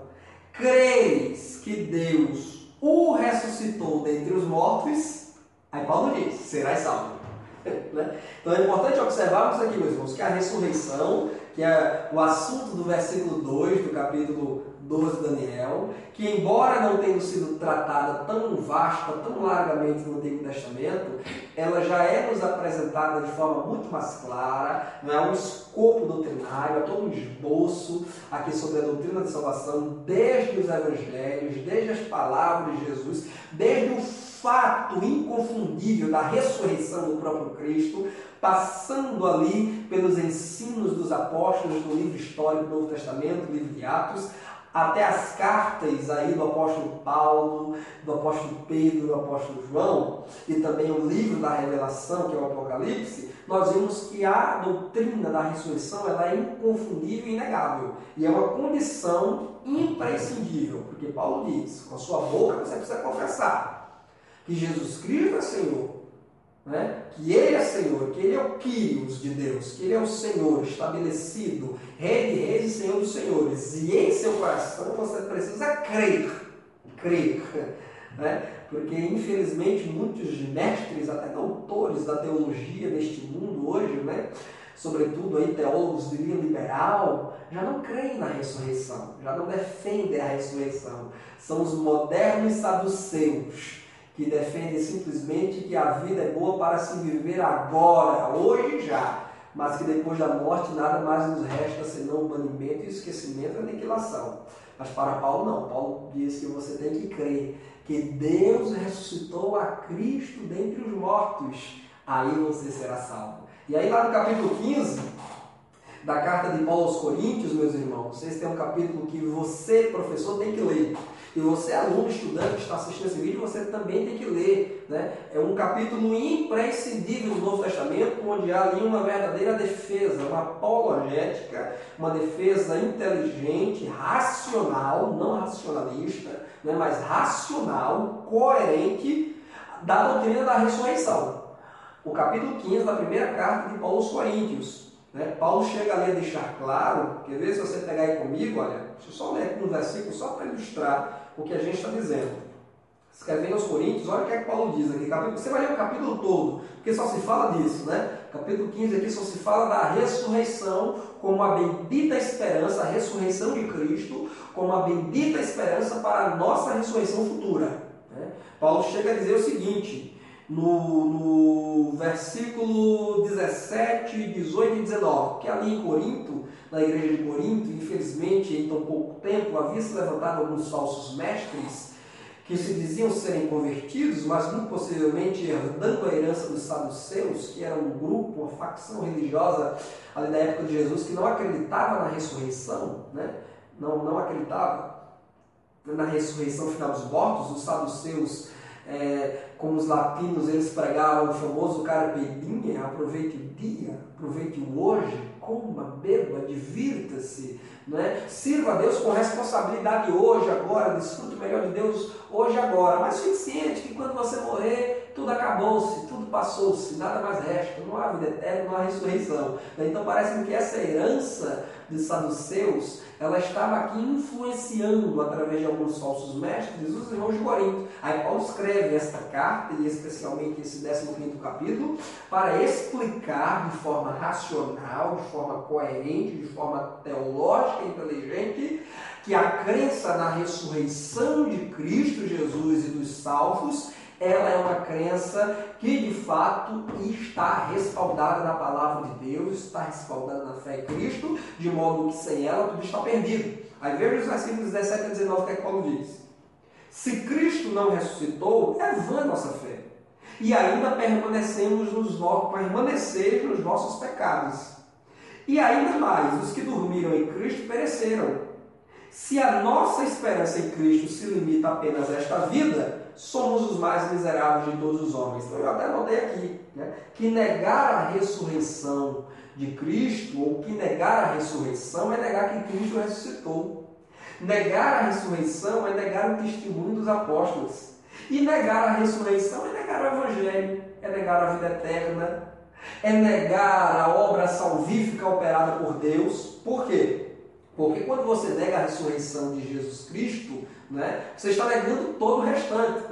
S1: creres que Deus o ressuscitou dentre os mortos, aí Paulo diz, serás salvo. Então é importante observarmos aqui, meus irmãos, que a ressurreição, que é o assunto do versículo 2 do capítulo 12 de Daniel, que embora não tenha sido tratada tão vasta, tão largamente no Antigo Testamento, ela já é nos apresentada de forma muito mais clara, não é um escopo doutrinário, é todo um esboço aqui sobre a doutrina de salvação, desde os evangelhos, desde as palavras de Jesus, desde o fato inconfundível da ressurreição do próprio Cristo, passando ali pelos ensinos dos apóstolos do livro histórico do Novo Testamento, livro de Atos, até as cartas aí do apóstolo Paulo, do apóstolo Pedro, do apóstolo João, e também o livro da Revelação, que é o Apocalipse, nós vimos que a doutrina da ressurreição ela é inconfundível e inegável. E é uma condição imprescindível, porque Paulo diz, com a sua boca você precisa confessar que Jesus Cristo é Senhor, né? Que Ele é Senhor, que Ele é o Kyrios de Deus, que Ele é o Senhor estabelecido, Rei de Reis e Senhor dos Senhores. E em seu coração você precisa crer, né? Porque infelizmente muitos mestres, até doutores da teologia neste mundo hoje, né? Sobretudo aí teólogos de linha liberal, já não creem na ressurreição, já não defendem a ressurreição. São os modernos saduceus, que defendem simplesmente que a vida é boa para se viver agora, hoje já, mas que depois da morte nada mais nos resta senão o banimento e o esquecimento e a aniquilação. Mas para Paulo não, Paulo diz que você tem que crer que Deus ressuscitou a Cristo dentre os mortos, aí você será salvo. E aí lá no capítulo 15 da carta de Paulo aos Coríntios, meus irmãos, vocês têm um capítulo que você, professor, tem que ler. E você, aluno, estudante que está assistindo esse vídeo, você também tem que ler, né? É um capítulo imprescindível do Novo Testamento, onde há ali uma verdadeira defesa, uma apologética, uma defesa inteligente, racional, não racionalista, né? Mas racional, coerente, da doutrina da ressurreição. O capítulo 15 da primeira carta de Paulo aos Coríntios. Né? Paulo chega ali a deixar claro, quer ver se você pegar aí comigo, olha, deixa eu só ler aqui um versículo só para ilustrar o que a gente está dizendo. Escrevendo aos Coríntios, olha o que é que Paulo diz aqui. Você vai ler o capítulo todo, porque só se fala disso, né? Capítulo 15 aqui só se fala da ressurreição como a bendita esperança, a ressurreição de Cristo, como a bendita esperança para a nossa ressurreição futura. Né? Paulo chega a dizer o seguinte, no versículo 17, 18 e 19, que ali em Corinto, na igreja de Corinto, infelizmente em tão pouco tempo, havia se levantado alguns falsos mestres que se diziam serem convertidos, mas muito possivelmente herdando a herança dos saduceus, que era um grupo, uma facção religiosa ali da época de Jesus, que não acreditava na ressurreição, né? não acreditava na ressurreição final dos mortos. Os saduceus como os latinos eles pregavam o famoso carpe diem, aproveite o dia, aproveite o hoje, coma, beba, divirta-se, né? Sirva a Deus com responsabilidade hoje, agora, desfrute o melhor de Deus hoje, agora, mas fique ciente que quando você morrer, tudo acabou-se, tudo passou-se, nada mais resta, não há vida eterna, não há ressurreição. Então parece-me que essa herança dos saduceus, ela estava aqui influenciando, através de alguns falsos mestres, os irmãos de Corinto. Aí Paulo escreve esta carta, e especialmente esse 15º capítulo, para explicar de forma racional, de forma coerente, de forma teológica e inteligente, que a crença na ressurreição de Cristo Jesus e dos salvos, ela é uma crença que de fato está respaldada na palavra de Deus, está respaldada na fé em Cristo, de modo que sem ela tudo está perdido. Aí veja os versículos 17 a 19, o que é que Paulo diz. Se Cristo não ressuscitou, é vã nossa fé, e ainda permaneceis nos nossos pecados. E ainda mais, os que dormiram em Cristo pereceram. Se a nossa esperança em Cristo se limita apenas a esta vida, somos os mais miseráveis de todos os homens. Então eu até anotei aqui, né, que negar a ressurreição de Cristo, ou que negar a ressurreição é negar que Cristo ressuscitou. Negar a ressurreição é negar o testemunho dos apóstolos. E negar a ressurreição é negar o Evangelho, é negar a vida eterna, é negar a obra salvífica operada por Deus. Por quê? Porque quando você nega a ressurreição de Jesus Cristo, né, você está negando todo o restante.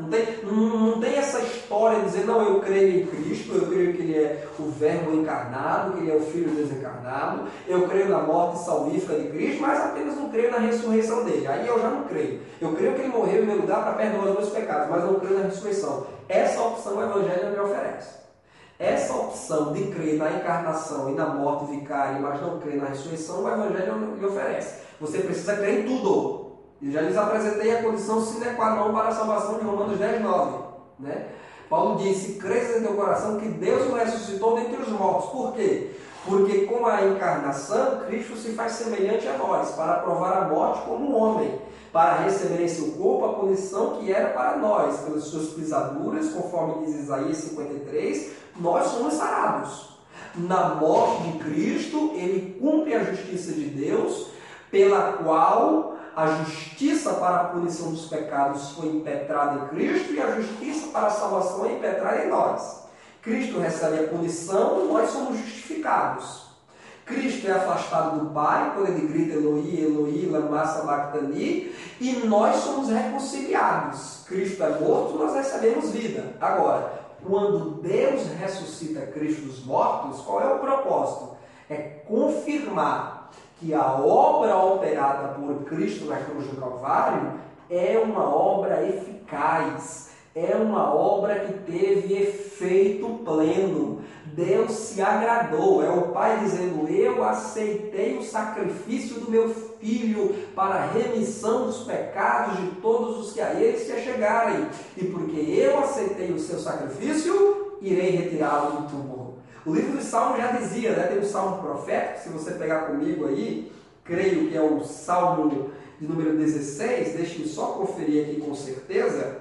S1: Não tem essa história de dizer, não, eu creio em Cristo, eu creio que Ele é o Verbo encarnado, que Ele é o Filho de Deus encarnado, eu creio na morte salvífica de Cristo, mas apenas não creio na ressurreição dele. Aí eu já não creio. Eu creio que Ele morreu em meu lugar para perdoar os meus pecados, mas não creio na ressurreição. Essa opção o Evangelho não me oferece. Essa opção de crer na encarnação e na morte vicária, mas não crer na ressurreição, o Evangelho não lhe oferece. Você precisa crer em tudo. Eu já lhes apresentei a condição sine qua non para a salvação de Romanos 10, 9. Né? Paulo disse, crês em teu coração que Deus o ressuscitou dentre os mortos. Por quê? Porque com a encarnação, Cristo se faz semelhante a nós, para provar a morte como um homem, para receber em seu corpo a punição que era para nós, pelas suas pisaduras, conforme diz Isaías 53, nós somos sarados. Na morte de Cristo, Ele cumpre a justiça de Deus, pela qual a justiça para a punição dos pecados foi impetrada em Cristo e a justiça para a salvação é impetrada em nós. Cristo recebe a punição, nós somos justificados. Cristo é afastado do Pai, quando Ele grita Eloi, Eloi, lama sabachthani, e nós somos reconciliados. Cristo é morto, nós recebemos vida. Agora, quando Deus ressuscita Cristo dos mortos, qual é o propósito? É confirmar que a obra operada por Cristo na cruz do Calvário é uma obra eficaz, é uma obra que teve efeito pleno. Deus se agradou, é o Pai dizendo, eu aceitei o sacrifício do meu Filho para a remissão dos pecados de todos os que a Ele se achegarem. E porque eu aceitei o seu sacrifício, irei retirá-lo do túmulo. O livro de Salmo já dizia, né, tem um salmo profético, se você pegar comigo aí, creio que é o Salmo de número 16, deixe-me só conferir aqui com certeza,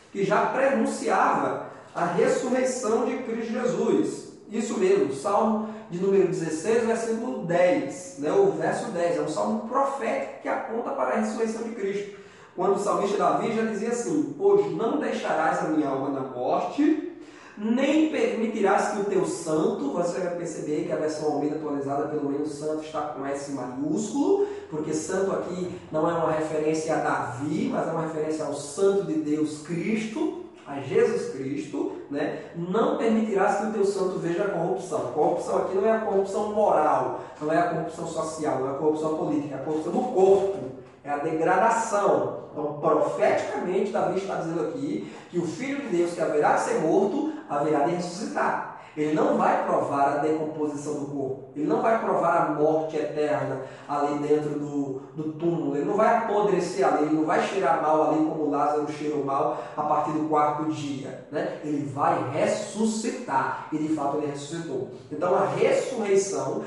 S1: que já prenunciava a ressurreição de Cristo Jesus. Isso mesmo, Salmo de número 16, versículo 10, né, o verso 10, é um salmo profético que aponta para a ressurreição de Cristo. Quando o salmista Davi já dizia assim, pois não deixarás a minha alma na morte, nem permitirás que o teu santo, você vai perceber que a versão Almeida atualizada pelo menos santo está com S maiúsculo, porque santo aqui não é uma referência a Davi, mas é uma referência ao santo de Deus Cristo, a Jesus Cristo, né? Não permitirás que o teu santo veja a corrupção. A corrupção aqui não é a corrupção moral, não é a corrupção social, não é a corrupção política, é a corrupção do corpo, é a degradação. Então, profeticamente, Davi está dizendo aqui que o Filho de Deus, que haverá de ser morto, haverá de ressuscitar. Ele não vai provar a decomposição do corpo. Ele não vai provar a morte eterna ali dentro do túmulo. Ele não vai apodrecer ali, ele não vai cheirar mal ali como Lázaro cheirou mal a partir do 4º dia. Né? Ele vai ressuscitar. E de fato ele ressuscitou. Então a ressurreição,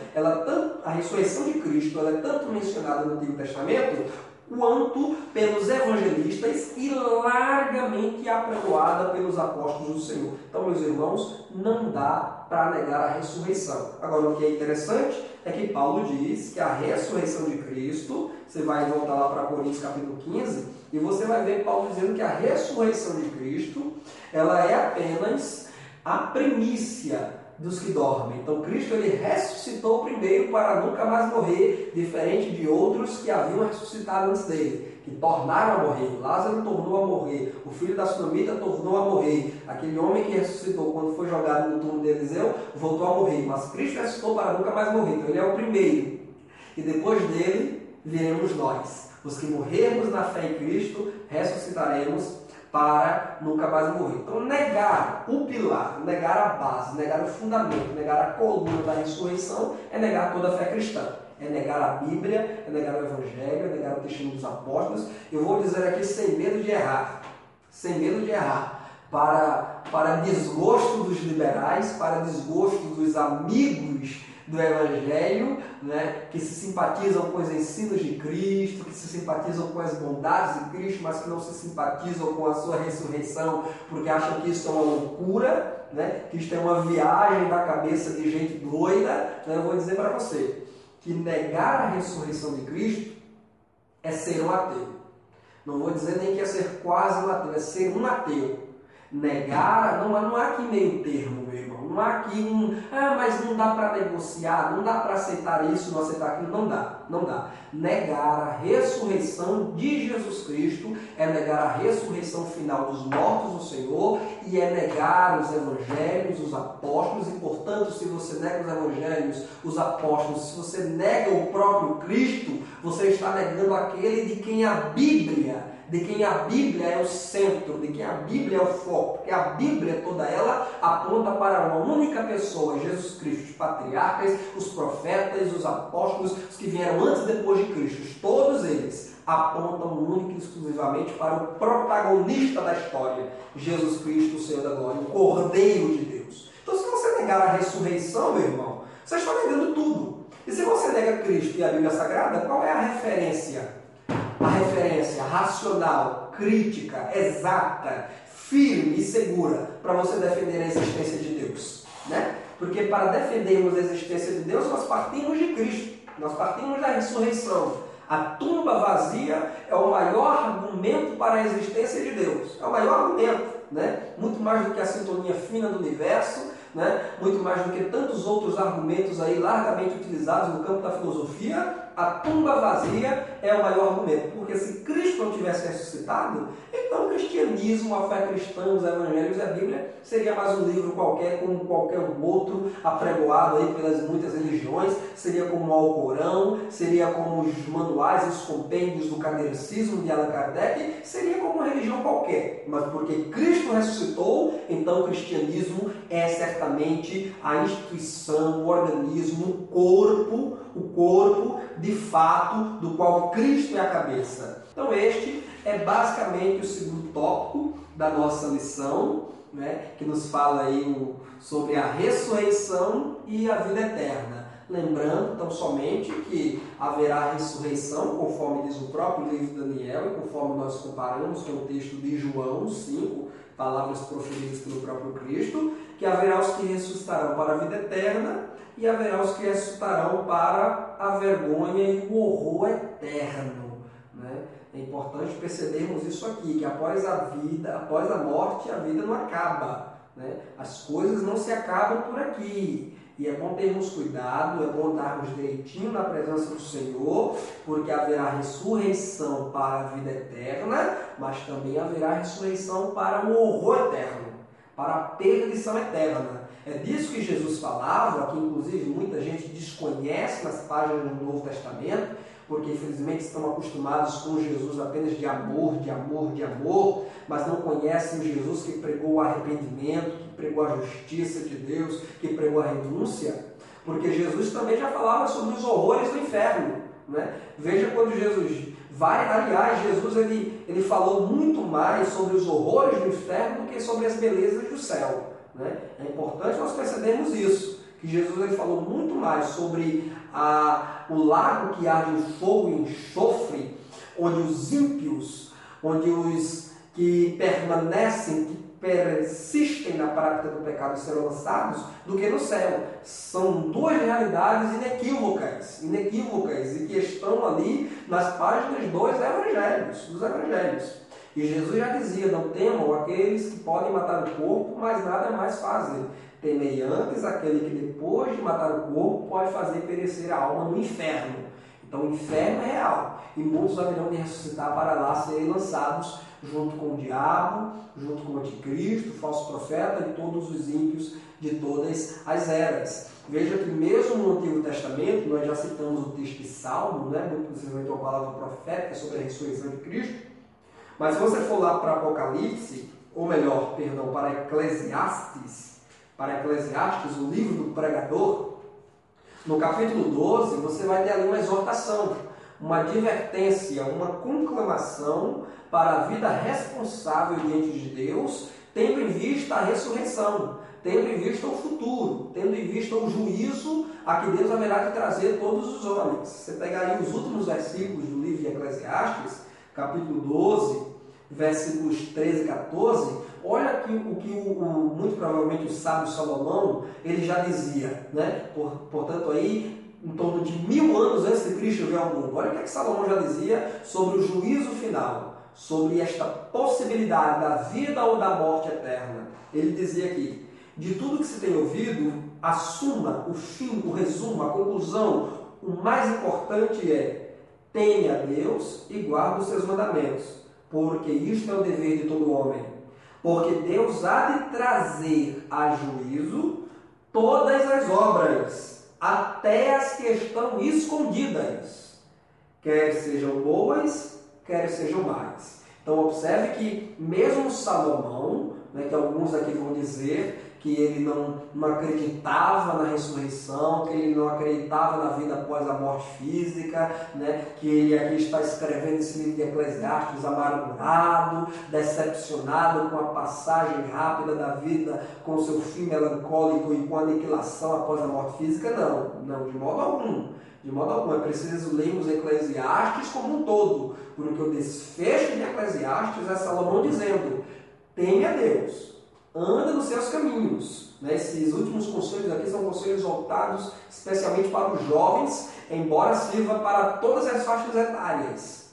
S1: a ressurreição de Cristo, ela é tanto mencionada no Antigo Testamento quanto pelos evangelistas e largamente apregoada pelos apóstolos do Senhor. Então, meus irmãos, não dá para negar a ressurreição. Agora, o que é interessante é que Paulo diz que a ressurreição de Cristo, você vai voltar lá para Coríntios capítulo 15, e você vai ver Paulo dizendo que a ressurreição de Cristo, ela é apenas a primícia dos que dormem. Então Cristo ele ressuscitou primeiro para nunca mais morrer, diferente de outros que haviam ressuscitado antes dele, que tornaram a morrer. Lázaro tornou a morrer, o filho da sunamita tornou a morrer, aquele homem que ressuscitou quando foi jogado no túmulo de Eliseu voltou a morrer, mas Cristo ressuscitou para nunca mais morrer. Então ele é o primeiro, e depois dele viremos nós, os que morrermos na fé em Cristo, ressuscitaremos para nunca mais morrer. Então, negar o pilar, negar a base, negar o fundamento, negar a coluna da ressurreição é negar toda a fé cristã. É negar a Bíblia, é negar o Evangelho, é negar o testemunho dos apóstolos. Eu vou dizer aqui sem medo de errar, para desgosto dos liberais, para desgosto dos amigos do Evangelho, né, que se simpatizam com os ensinos de Cristo, que se simpatizam com as bondades de Cristo, mas que não se simpatizam com a sua ressurreição, porque acham que isso é uma loucura, né, que isto é uma viagem da cabeça de gente doida. Eu vou dizer para você que negar a ressurreição de Cristo é ser um ateu. Não vou dizer nem que é ser quase um ateu, é ser um ateu. Negar, não há aqui meio termo, meu irmão. Não há aqui mas não dá para negociar, não dá para aceitar isso, não aceitar aquilo. Não dá. Negar a ressurreição de Jesus Cristo é negar a ressurreição final dos mortos do Senhor e é negar os evangelhos, os apóstolos. E, portanto, se você nega os evangelhos, os apóstolos, se você nega o próprio Cristo, você está negando aquele de quem a Bíblia é o centro, de quem a Bíblia é o foco, porque a Bíblia toda ela aponta para uma única pessoa, Jesus Cristo. Os patriarcas, os profetas, os apóstolos, os que vieram antes e depois de Cristo, todos eles apontam única e exclusivamente para o protagonista da história, Jesus Cristo, o Senhor da glória, o Cordeiro de Deus. Então, se você negar a ressurreição, meu irmão, você está negando tudo. E se você nega Cristo e a Bíblia Sagrada, qual é a referência? A referência racional, crítica, exata, firme e segura para você defender a existência de Deus, né? Porque para defendermos a existência de Deus, nós partimos de Cristo, nós partimos da ressurreição. A tumba vazia é o maior argumento para a existência de Deus, é o maior argumento, né? Muito mais do que a sintonia fina do universo, né? Muito mais do que tantos outros argumentos aí largamente utilizados no campo da filosofia. A tumba vazia é o maior argumento, porque se Cristo não tivesse ressuscitado, então o cristianismo, a fé cristã, os evangelhos e a Bíblia seria mais um livro qualquer, como qualquer outro, apregoado aí pelas muitas religiões, seria como o Alcorão, seria como os manuais e os compêndios do Kardecismo de Allan Kardec, seria como uma religião qualquer. Mas porque Cristo ressuscitou, então o cristianismo é certamente a instituição, o organismo, o corpo de fato do qual Cristo é a cabeça. Então este é basicamente o segundo tópico da nossa lição, né, que nos fala aí sobre a ressurreição e a vida eterna. Lembrando, então, somente que haverá ressurreição, conforme diz o próprio livro de Daniel, e conforme nós comparamos com o texto de João 5, palavras proferidas pelo próprio Cristo, que haverá os que ressuscitarão para a vida eterna e haverá os que ressuscitarão para a vergonha e o horror eterno, né? É importante percebermos isso aqui, que após a vida, após a morte, a vida não acaba, né? As coisas não se acabam por aqui. E é bom termos cuidado, é bom darmos direitinho na presença do Senhor, porque haverá ressurreição para a vida eterna, mas também haverá ressurreição para o horror eterno, para a perdição eterna. É disso que Jesus falava, que inclusive muita gente desconhece nas páginas do Novo Testamento, porque infelizmente estão acostumados com Jesus apenas de amor, mas não conhecem o Jesus que pregou o arrependimento, que pregou a justiça de Deus, que pregou a renúncia, porque Jesus também já falava sobre os horrores do inferno, né? Veja quando Jesus Jesus ele falou muito mais sobre os horrores do inferno do que sobre as belezas do céu, né? É importante nós percebermos isso, que Jesus ele falou muito mais sobre o lago que arde em fogo e enxofre onde os ímpios, onde os que permanecem, que persistem na prática do pecado serão lançados, do que no céu. São duas realidades inequívocas, e que estão ali nas páginas dos evangelhos. E Jesus já dizia: não temam aqueles que podem matar o corpo, mas nada mais fazem. Temei antes aquele que depois de matar o corpo pode fazer perecer a alma no inferno. Então o inferno é real, e muitos haverão de ressuscitar para lá serem lançados junto com o diabo, junto com o anticristo, o falso profeta e todos os ímpios de todas as eras. Veja que mesmo no Antigo Testamento, nós já citamos o texto de Salmo, muito possivelmente uma palavra profética sobre a ressurreição de Cristo, mas se você for lá para Apocalipse, ou melhor, perdão, para Eclesiastes, o livro do pregador, no capítulo 12, você vai ter ali uma exortação, uma advertência, uma conclamação para a vida responsável diante de Deus, tendo em vista a ressurreição, tendo em vista o futuro, tendo em vista o juízo a que Deus haverá de trazer todos os homens. Você pegar aí os últimos versículos do livro de Eclesiastes, capítulo 12, versículos 13 e 14, olha aqui o que muito provavelmente o sábio Salomão, ele já dizia, portanto aí, em torno de 1000 anos antes de Cristo vir ao mundo. Olha o que Salomão já dizia sobre o juízo final, sobre esta possibilidade da vida ou da morte eterna. Ele dizia aqui: de tudo que se tem ouvido, a suma, o fim, o resumo, a conclusão, o mais importante é: teme a Deus e guarda os seus mandamentos, porque isto é o dever de todo homem. Porque Deus há de trazer a juízo todas as obras, até as que estão escondidas, quer sejam boas, quer sejam más. Então observe que mesmo Salomão, que alguns aqui vão dizer que ele não acreditava na ressurreição, que ele não acreditava na vida após a morte física, que ele aqui está escrevendo esse livro de Eclesiastes amargurado, decepcionado com a passagem rápida da vida, com seu fim melancólico e com a aniquilação após a morte física. Não, de modo algum. De modo algum, é preciso lermos Eclesiastes como um todo, porque o desfecho de Eclesiastes é Salomão dizendo: teme a Deus, anda nos seus caminhos. Esses últimos conselhos aqui são conselhos voltados especialmente para os jovens, embora sirva para todas as faixas etárias.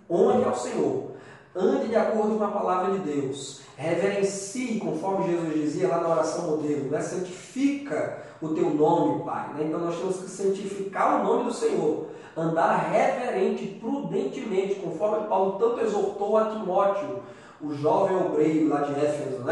S1: Honre ao Senhor, ande de acordo com a palavra de Deus, reverencie, conforme Jesus dizia lá na oração modelo, santifica o teu nome, Pai. Então nós temos que santificar o nome do Senhor, andar reverente, prudentemente, conforme Paulo tanto exortou a Timóteo, o jovem obreiro lá de Éfeso.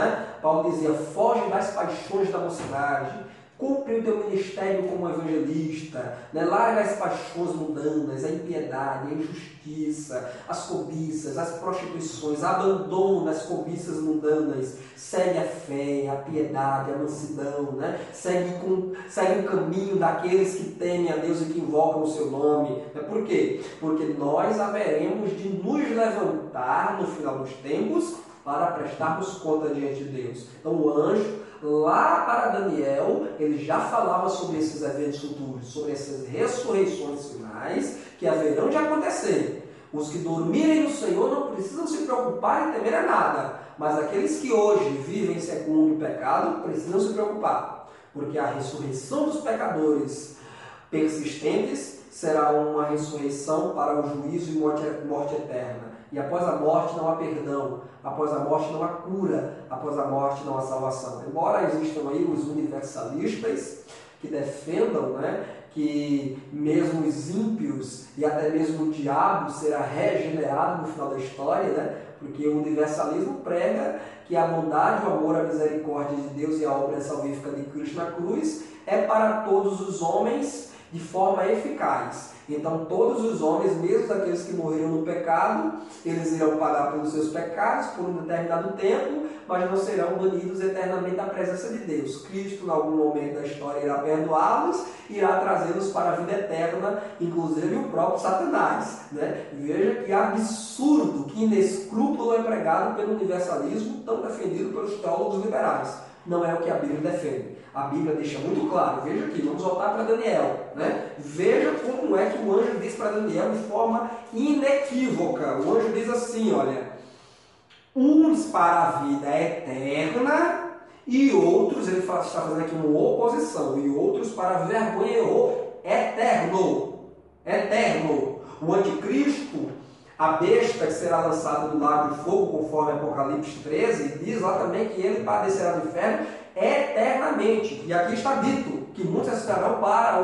S1: Paulo dizia: foge das paixões da mocidade, cumpre o teu ministério como evangelista, larga as paixões mundanas, a impiedade, a injustiça, as cobiças, as prostituições, abandona as cobiças mundanas, segue a fé, a piedade, a mansidão, segue o caminho daqueles que temem a Deus e que invocam o seu nome. Por quê? Porque nós haveremos de nos levantar no final dos tempos para prestarmos conta diante de Deus. Então o anjo, lá para Daniel, ele já falava sobre esses eventos futuros, sobre essas ressurreições finais que haverão de acontecer. Os que dormirem no Senhor não precisam se preocupar e temer a nada, mas aqueles que hoje vivem segundo o pecado precisam se preocupar, porque a ressurreição dos pecadores persistentes será uma ressurreição para o juízo e morte eterna. E após a morte não há perdão, após a morte não há cura, após a morte não há salvação. Embora existam aí os universalistas que defendam que mesmo os ímpios e até mesmo o diabo será regenerado no final da história, porque o universalismo prega que a bondade, o amor, a misericórdia de Deus e a obra salvífica de Cristo na cruz é para todos os homens de forma eficaz. Então todos os homens, mesmo aqueles que morreram no pecado, eles irão pagar pelos seus pecados por um determinado tempo, mas não serão banidos eternamente da presença de Deus. Cristo, em algum momento da história, irá perdoá-los, irá trazê-los para a vida eterna, inclusive o próprio Satanás. Veja que absurdo, que inescrúpulo é pregado pelo universalismo, tão defendido pelos teólogos liberais. não é o que a Bíblia defende. A Bíblia deixa muito claro, veja aqui, vamos voltar para Daniel, né? Veja como é que o anjo diz para Daniel de forma inequívoca. O anjo diz assim, olha, uns para a vida eterna e outros, ele está fazendo aqui uma oposição, e outros para a vergonha e horror eterno. Eterno. O anticristo, a besta que será lançada do lago de fogo, conforme Apocalipse 13, diz lá também que ele padecerá do inferno eternamente. E aqui está dito que muitos estarão para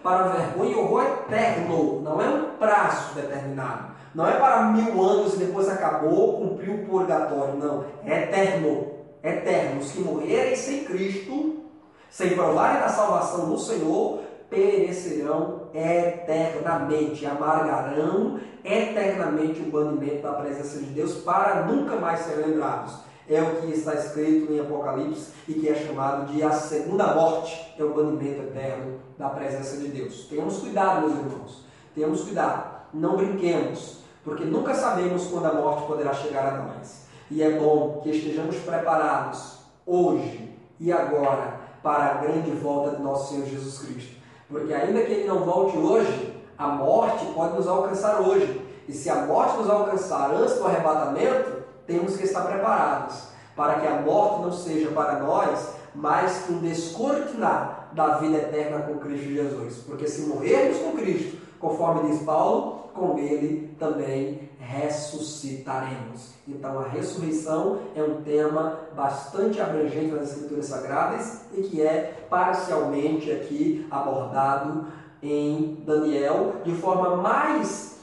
S1: a vergonha e horror eterno. Não é um prazo determinado. Não é para 1000 anos e depois acabou, cumpriu o purgatório. Não. É eterno. Eterno. Os que morrerem sem Cristo, sem provarem da salvação do Senhor, perecerão eternamente, amargarão eternamente o banimento da presença de Deus para nunca mais serem lembrados. É o que está escrito em Apocalipse e que é chamado de a segunda morte, é o banimento eterno da presença de Deus. Tenhamos cuidado, meus irmãos, tenhamos cuidado, não brinquemos, porque nunca sabemos quando a morte poderá chegar a nós. E é bom que estejamos preparados hoje e agora para a grande volta de nosso Senhor Jesus Cristo. Porque ainda que Ele não volte hoje, a morte pode nos alcançar hoje. E se a morte nos alcançar antes do arrebatamento, temos que estar preparados para que a morte não seja para nós mais que um descortinar da vida eterna com Cristo Jesus. Porque se morrermos com Cristo, conforme diz Paulo, com Ele também ressuscitaremos. Então a ressurreição é um tema bastante abrangente nas Escrituras Sagradas e que é parcialmente aqui abordado em Daniel de forma mais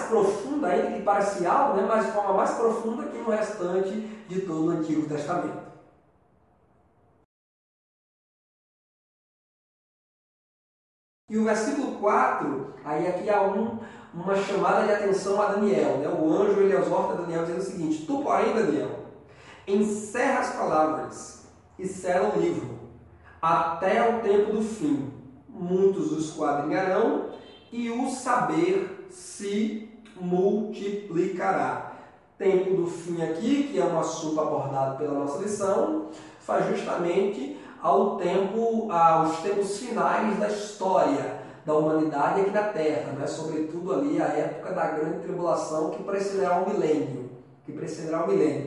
S1: profunda ainda que parcial, né? Mas de forma mais profunda que no restante de todo o Antigo Testamento. E o versículo 4, aí aqui há uma chamada de atenção a Daniel, né? O anjo ele exorta a Daniel dizendo o seguinte: tu, porém, Daniel, encerra as palavras e sela o livro até o tempo do fim. Muitos o esquadrinharão e o saber se multiplicará. Tempo do fim aqui, que é um assunto abordado pela nossa lição, faz justamente aos tempos finais da história da humanidade aqui na Terra, né? Sobretudo ali a época da grande tribulação que precederá o milênio,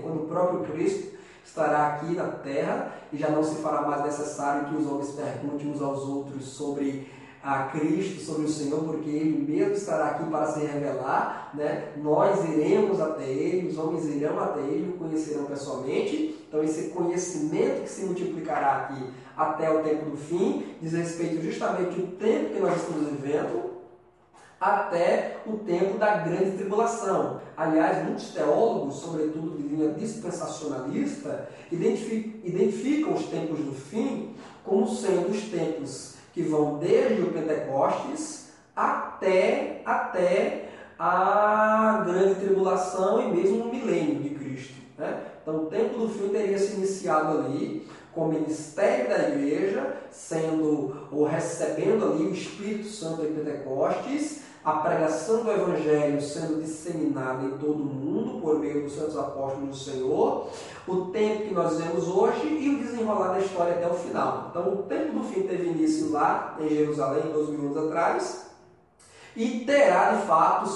S1: quando o próprio Cristo estará aqui na Terra e já não se fará mais necessário que os homens perguntem uns aos outros sobre a Cristo, sobre o Senhor, porque Ele mesmo estará aqui para se revelar, né? Nós iremos até Ele, os homens irão até Ele, o conhecerão pessoalmente. Então esse conhecimento que se multiplicará aqui até o tempo do fim diz respeito justamente ao tempo que nós estamos vivendo até o tempo da grande tribulação. Aliás, muitos teólogos, sobretudo de linha dispensacionalista, identificam os tempos do fim como sendo os tempos que vão desde o Pentecostes até a grande tribulação e mesmo o milênio de Cristo, né? Então o tempo do fim teria se iniciado ali com o ministério da igreja sendo ou recebendo ali o Espírito Santo em Pentecostes, a pregação do Evangelho sendo disseminada em todo o mundo por meio dos santos apóstolos do Senhor, o tempo que nós vemos hoje e o desenrolar da história até o final. Então o tempo do fim teve início lá em Jerusalém, 2000 anos atrás, e terá de fato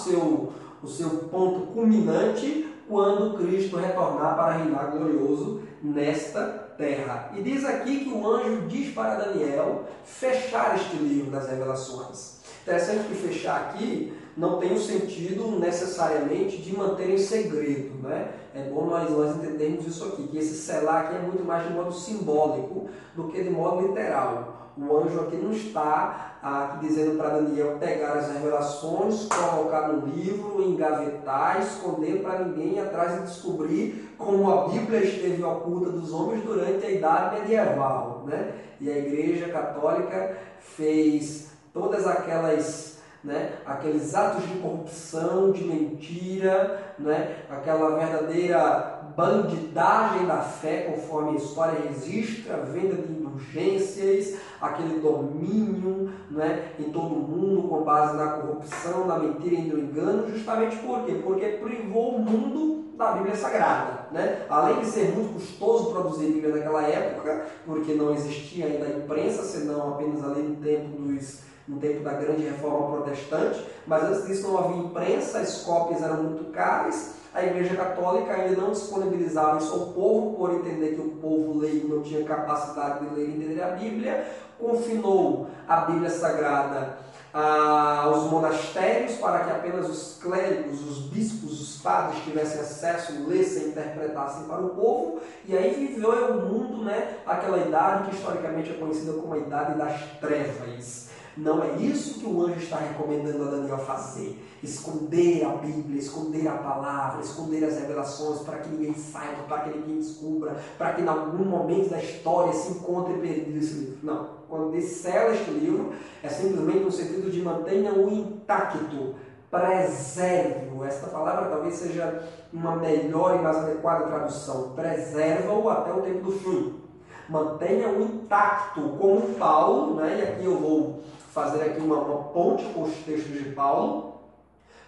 S1: o seu ponto culminante quando Cristo retornar para reinar glorioso nesta terra. E diz aqui que o anjo diz para Daniel fechar este livro das revelações. Interessante que fechar aqui não tem o sentido necessariamente de manter em segredo, né? É bom nós entendermos isso aqui, que esse selar aqui é muito mais de modo simbólico do que de modo literal. O anjo aqui não está aqui dizendo para Daniel pegar as revelações, colocar no livro, engavetar, esconder para ninguém ir atrás e descobrir como a Bíblia esteve oculta dos homens durante a Idade Medieval, né? E a Igreja Católica fez todas aqueles atos de corrupção, de mentira, né? Aquela verdadeira bandidagem da fé, conforme a história registra, a venda de indulgências, aquele domínio, né, em todo mundo com base na corrupção, na mentira e no engano, justamente por quê? Porque privou o mundo da Bíblia Sagrada, né? Além de ser muito custoso produzir Bíblia naquela época, porque não existia ainda a imprensa, senão apenas ali no tempo da grande reforma protestante, mas antes disso não havia imprensa, as cópias eram muito caras, a Igreja Católica ainda não disponibilizava isso ao povo, por entender que o povo leigo não tinha capacidade de ler e entender a Bíblia, confinou a Bíblia Sagrada aos monastérios para que apenas os clérigos, os bispos, os padres tivessem acesso, lessem e interpretassem para o povo, e aí viveu o mundo, né, aquela idade que historicamente é conhecida como a Idade das Trevas. Não é isso que o anjo está recomendando a Daniel fazer. Esconder a Bíblia, esconder a palavra, esconder as revelações para que ninguém saiba, para que ninguém descubra, para que em algum momento da história se encontre perdido esse livro. Não. Quando diz sela este livro, é simplesmente no sentido de mantenha-o intacto, preserve-o. Esta palavra talvez seja uma melhor e mais adequada tradução. Preserva-o até o tempo do fim. Mantenha-o intacto, como Paulo, né? E aqui eu vou fazer aqui uma ponte com os textos de Paulo.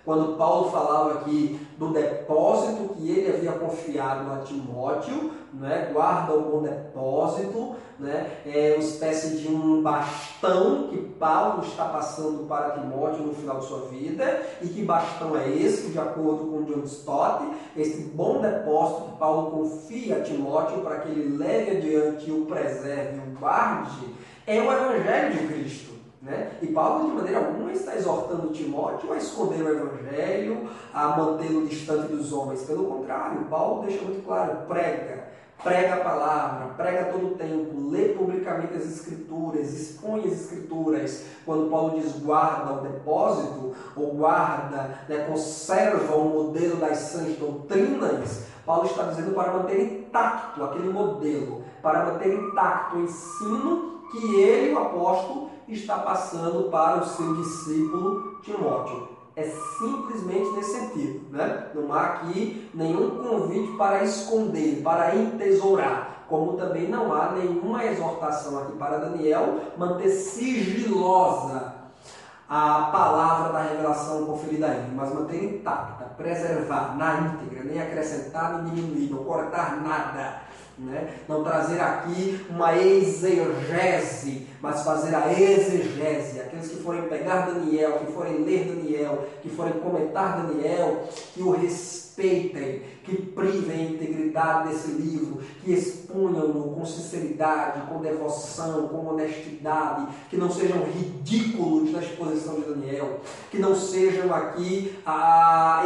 S1: Quando Paulo falava aqui do depósito que ele havia confiado a Timóteo, né? Guarda o bom depósito, né? É uma espécie de um bastão que Paulo está passando para Timóteo no final de sua vida. E que bastão é esse? De acordo com John Stott, esse bom depósito que Paulo confia a Timóteo para que ele leve adiante, o preserve, o guarde, é o Evangelho de Cristo. Né? E Paulo, de maneira alguma, está exortando Timóteo a esconder o Evangelho, a mantê-lo distante dos homens. Pelo contrário, Paulo deixa muito claro: prega a palavra, prega todo o tempo, lê publicamente as Escrituras, expõe as Escrituras. Quando Paulo diz guarda o depósito, ou guarda, né, conserva o modelo das sãs doutrinas, Paulo está dizendo para manter intacto aquele modelo, para manter intacto o ensino que ele, o apóstolo, está passando para o seu discípulo Timóteo. É simplesmente nesse sentido, né? Não há aqui nenhum convite para esconder, para entesourar, como também não há nenhuma exortação aqui para Daniel manter sigilosa a palavra da revelação conferida a ele, mas manter intacta, preservar na íntegra, nem acrescentar nem diminuir, não cortar nada. Né? Não trazer aqui uma exegese, mas fazer a exegese. Aqueles que forem pegar Daniel, que forem ler Daniel, que forem comentar Daniel, que o respeitem, que privem a integridade desse livro, que expunham-no com sinceridade, com devoção, com honestidade, que não sejam ridículos na exposição de Daniel, que não sejam aqui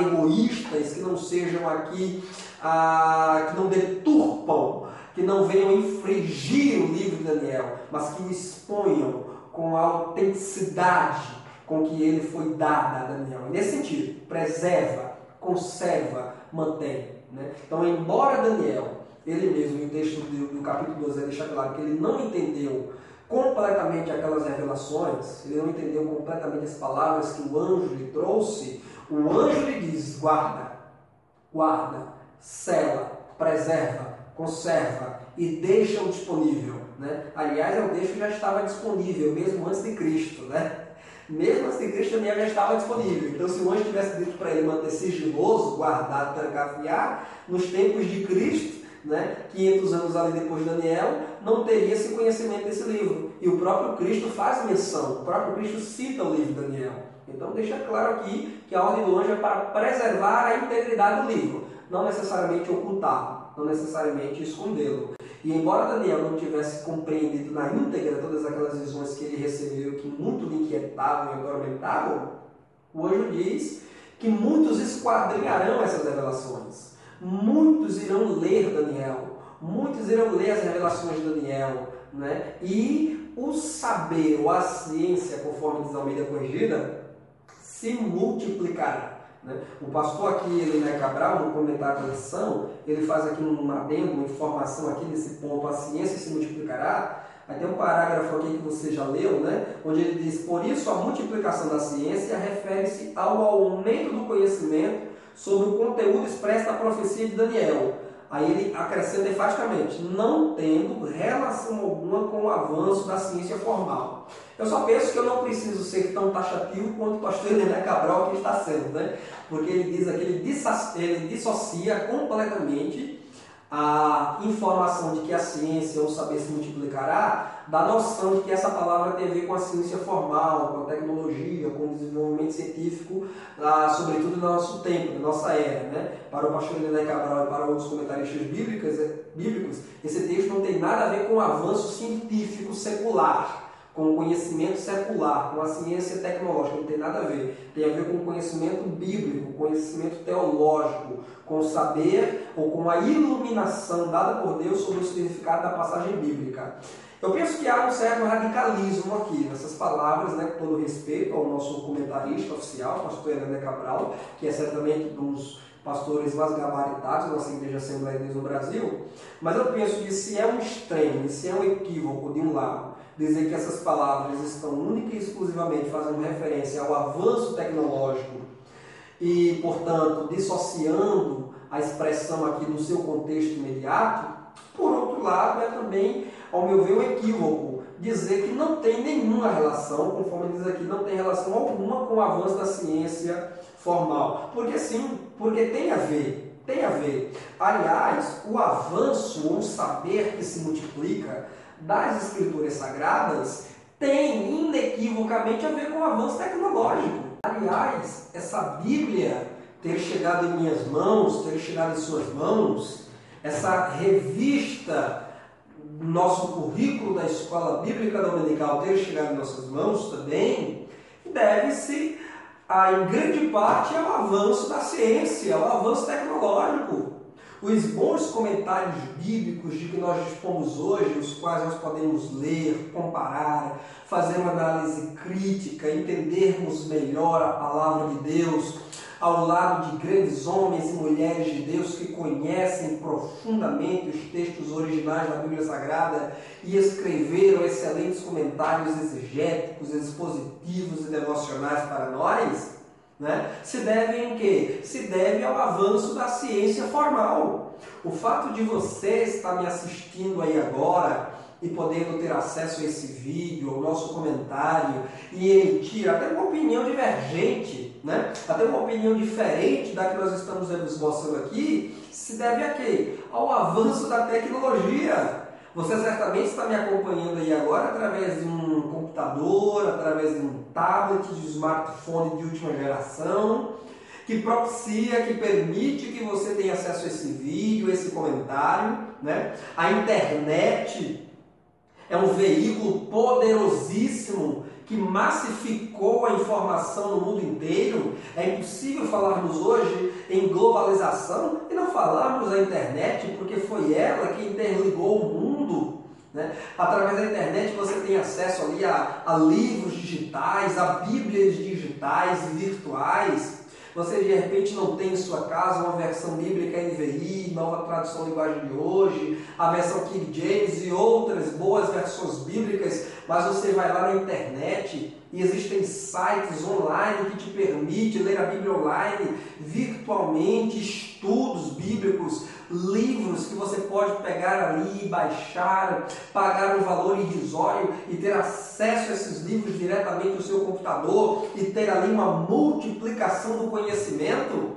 S1: egoístas, que não sejam aqui que não deturpam, que não venham infringir o livro de Daniel, mas que o exponham com a autenticidade com que ele foi dado a Daniel. E nesse sentido, preserva, conserva, mantém. Né? Então, embora Daniel, ele mesmo, no texto do capítulo 12, deixa claro que ele não entendeu completamente aquelas revelações, ele não entendeu completamente as palavras que o anjo lhe trouxe, o anjo lhe diz: guarda, sela, preserva, conserva e deixa-o disponível. Né? Aliás, o texto já estava disponível, mesmo antes de Cristo. Né? Mesmo antes de Cristo, Daniel já estava disponível. Então, se o anjo tivesse dito para ele manter sigiloso, guardado, trancafiar, nos tempos de Cristo, né, 500 anos ali depois de Daniel, não teria esse conhecimento desse livro. E o próprio Cristo faz menção, o próprio Cristo cita o livro de Daniel. Então, deixa claro aqui que a ordem do anjo é para preservar a integridade do livro, não necessariamente ocultá-lo, não necessariamente escondê-lo. E embora Daniel não tivesse compreendido na íntegra todas aquelas visões que ele recebeu, que muito lhe inquietavam e atormentavam, o anjo diz que muitos esquadrinharão essas revelações. Muitos irão ler Daniel, muitos irão ler as revelações de Daniel, né? E o saber, ou a ciência, conforme diz Almeida Corrigida, se multiplicará. Né? O pastor aqui, Helena Cabral, no comentário da lição, ele faz aqui um adendo, uma informação aqui nesse ponto: a ciência se multiplicará. Aí tem um parágrafo aqui que você já leu, né? Onde ele diz: por isso a multiplicação da ciência refere-se ao aumento do conhecimento sobre o conteúdo expresso da profecia de Daniel, Aí ele acrescenta enfaticamente, não tendo relação alguma com o avanço da ciência formal. Eu só penso que eu não preciso ser tão taxativo quanto o pastor Helena Cabral aqui está sendo, né? Porque ele diz aqui, ele dissocia completamente a informação de que a ciência ou o saber se multiplicará da noção de que essa palavra tem a ver com a ciência formal, com a tecnologia, com o desenvolvimento científico, sobretudo no nosso tempo, na nossa era, né? Para o pastor Helena Cabral e para outros comentaristas bíblicos, esse texto não tem nada a ver com o avanço científico secular, com o conhecimento secular, com a ciência tecnológica, não tem nada a ver. Tem a ver com o conhecimento bíblico, conhecimento teológico, com o saber ou com a iluminação dada por Deus sobre o significado da passagem bíblica. Eu penso que há um certo radicalismo aqui, nessas palavras, né, com todo respeito ao nosso comentarista oficial, pastor Helena Cabral, que é certamente um dos pastores mais gabaritados da nossa Igreja Assembleia de Deus no Brasil, mas eu penso que se é um extremo, se é um equívoco de um lado, dizer que essas palavras estão única e exclusivamente fazendo referência ao avanço tecnológico e, portanto, dissociando a expressão aqui do seu contexto imediato, por outro lado, é também, ao meu ver, um equívoco dizer que não tem nenhuma relação, conforme diz aqui, não tem relação alguma com o avanço da ciência formal. Porque sim, porque tem a ver, tem a ver. Aliás, o avanço ou o saber que se multiplica das escrituras sagradas tem inequivocamente a ver com o avanço tecnológico. Aliás, essa Bíblia ter chegado em minhas mãos, ter chegado em suas mãos, essa revista, nosso currículo da Escola Bíblica Dominical ter chegado em nossas mãos também, deve-se, em grande parte, ao avanço da ciência, ao avanço tecnológico. Os bons comentários bíblicos de que nós dispomos hoje, os quais nós podemos ler, comparar, fazer uma análise crítica, entendermos melhor a palavra de Deus, ao lado de grandes homens e mulheres de Deus que conhecem profundamente os textos originais da Bíblia Sagrada e escreveram excelentes comentários exegéticos, expositivos e devocionais para nós, né? Se deve em quê? Se deve ao avanço da ciência formal. O fato de você estar me assistindo aí agora e podendo ter acesso a esse vídeo, ao nosso comentário e emitir até uma opinião divergente, né? Até uma opinião diferente da que nós estamos esboçando aqui, se deve a quê? Ao avanço da tecnologia. Você certamente está me acompanhando aí agora através de um computador, através de um tablet, de um smartphone de última geração, que propicia, que permite que você tenha acesso a esse vídeo, a esse comentário, né? A internet é um veículo poderosíssimo que massificou a informação no mundo inteiro. É impossível falarmos hoje em globalização e não falarmos da internet, porque foi ela que interligou o mundo, né? Através da internet você tem acesso ali a livros digitais, a bíblias digitais e virtuais. Você de repente não tem em sua casa uma versão bíblica NVI, nova tradução linguagem de hoje, a versão King James e outras boas versões bíblicas, mas você vai lá na internet e existem sites online que te permitem ler a Bíblia online, virtualmente, estudos bíblicos, livros que você pode pegar ali, baixar, pagar um valor irrisório e ter acesso a esses livros diretamente no seu computador e ter ali uma multiplicação do conhecimento.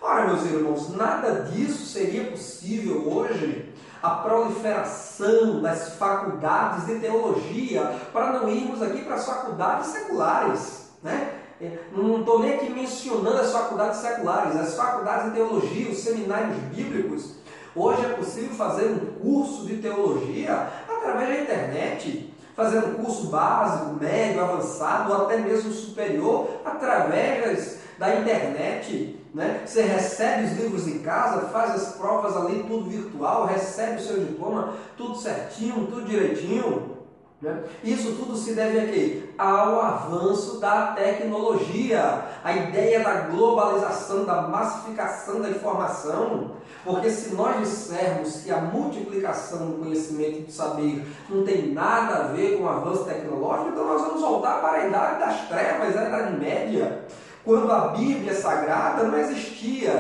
S1: Ora, meus irmãos, nada disso seria possível hoje. A proliferação das faculdades de teologia, para não irmos aqui para as faculdades seculares, né? Não estou nem aqui mencionando as faculdades seculares, as faculdades de teologia, os seminários bíblicos. Hoje é possível fazer um curso de teologia através da internet, fazer um curso básico, médio, avançado ou até mesmo superior através da internet, né? Você recebe os livros em casa, faz as provas ali, tudo virtual, recebe o seu diploma, tudo certinho, tudo direitinho, né? Isso tudo se deve a quê? Ao avanço da tecnologia, a ideia da globalização, da massificação da informação. Porque se nós dissermos que a multiplicação do conhecimento e do saber não tem nada a ver com o avanço tecnológico, então nós vamos voltar para a Idade das Trevas, a Idade Média, quando a Bíblia Sagrada não existia.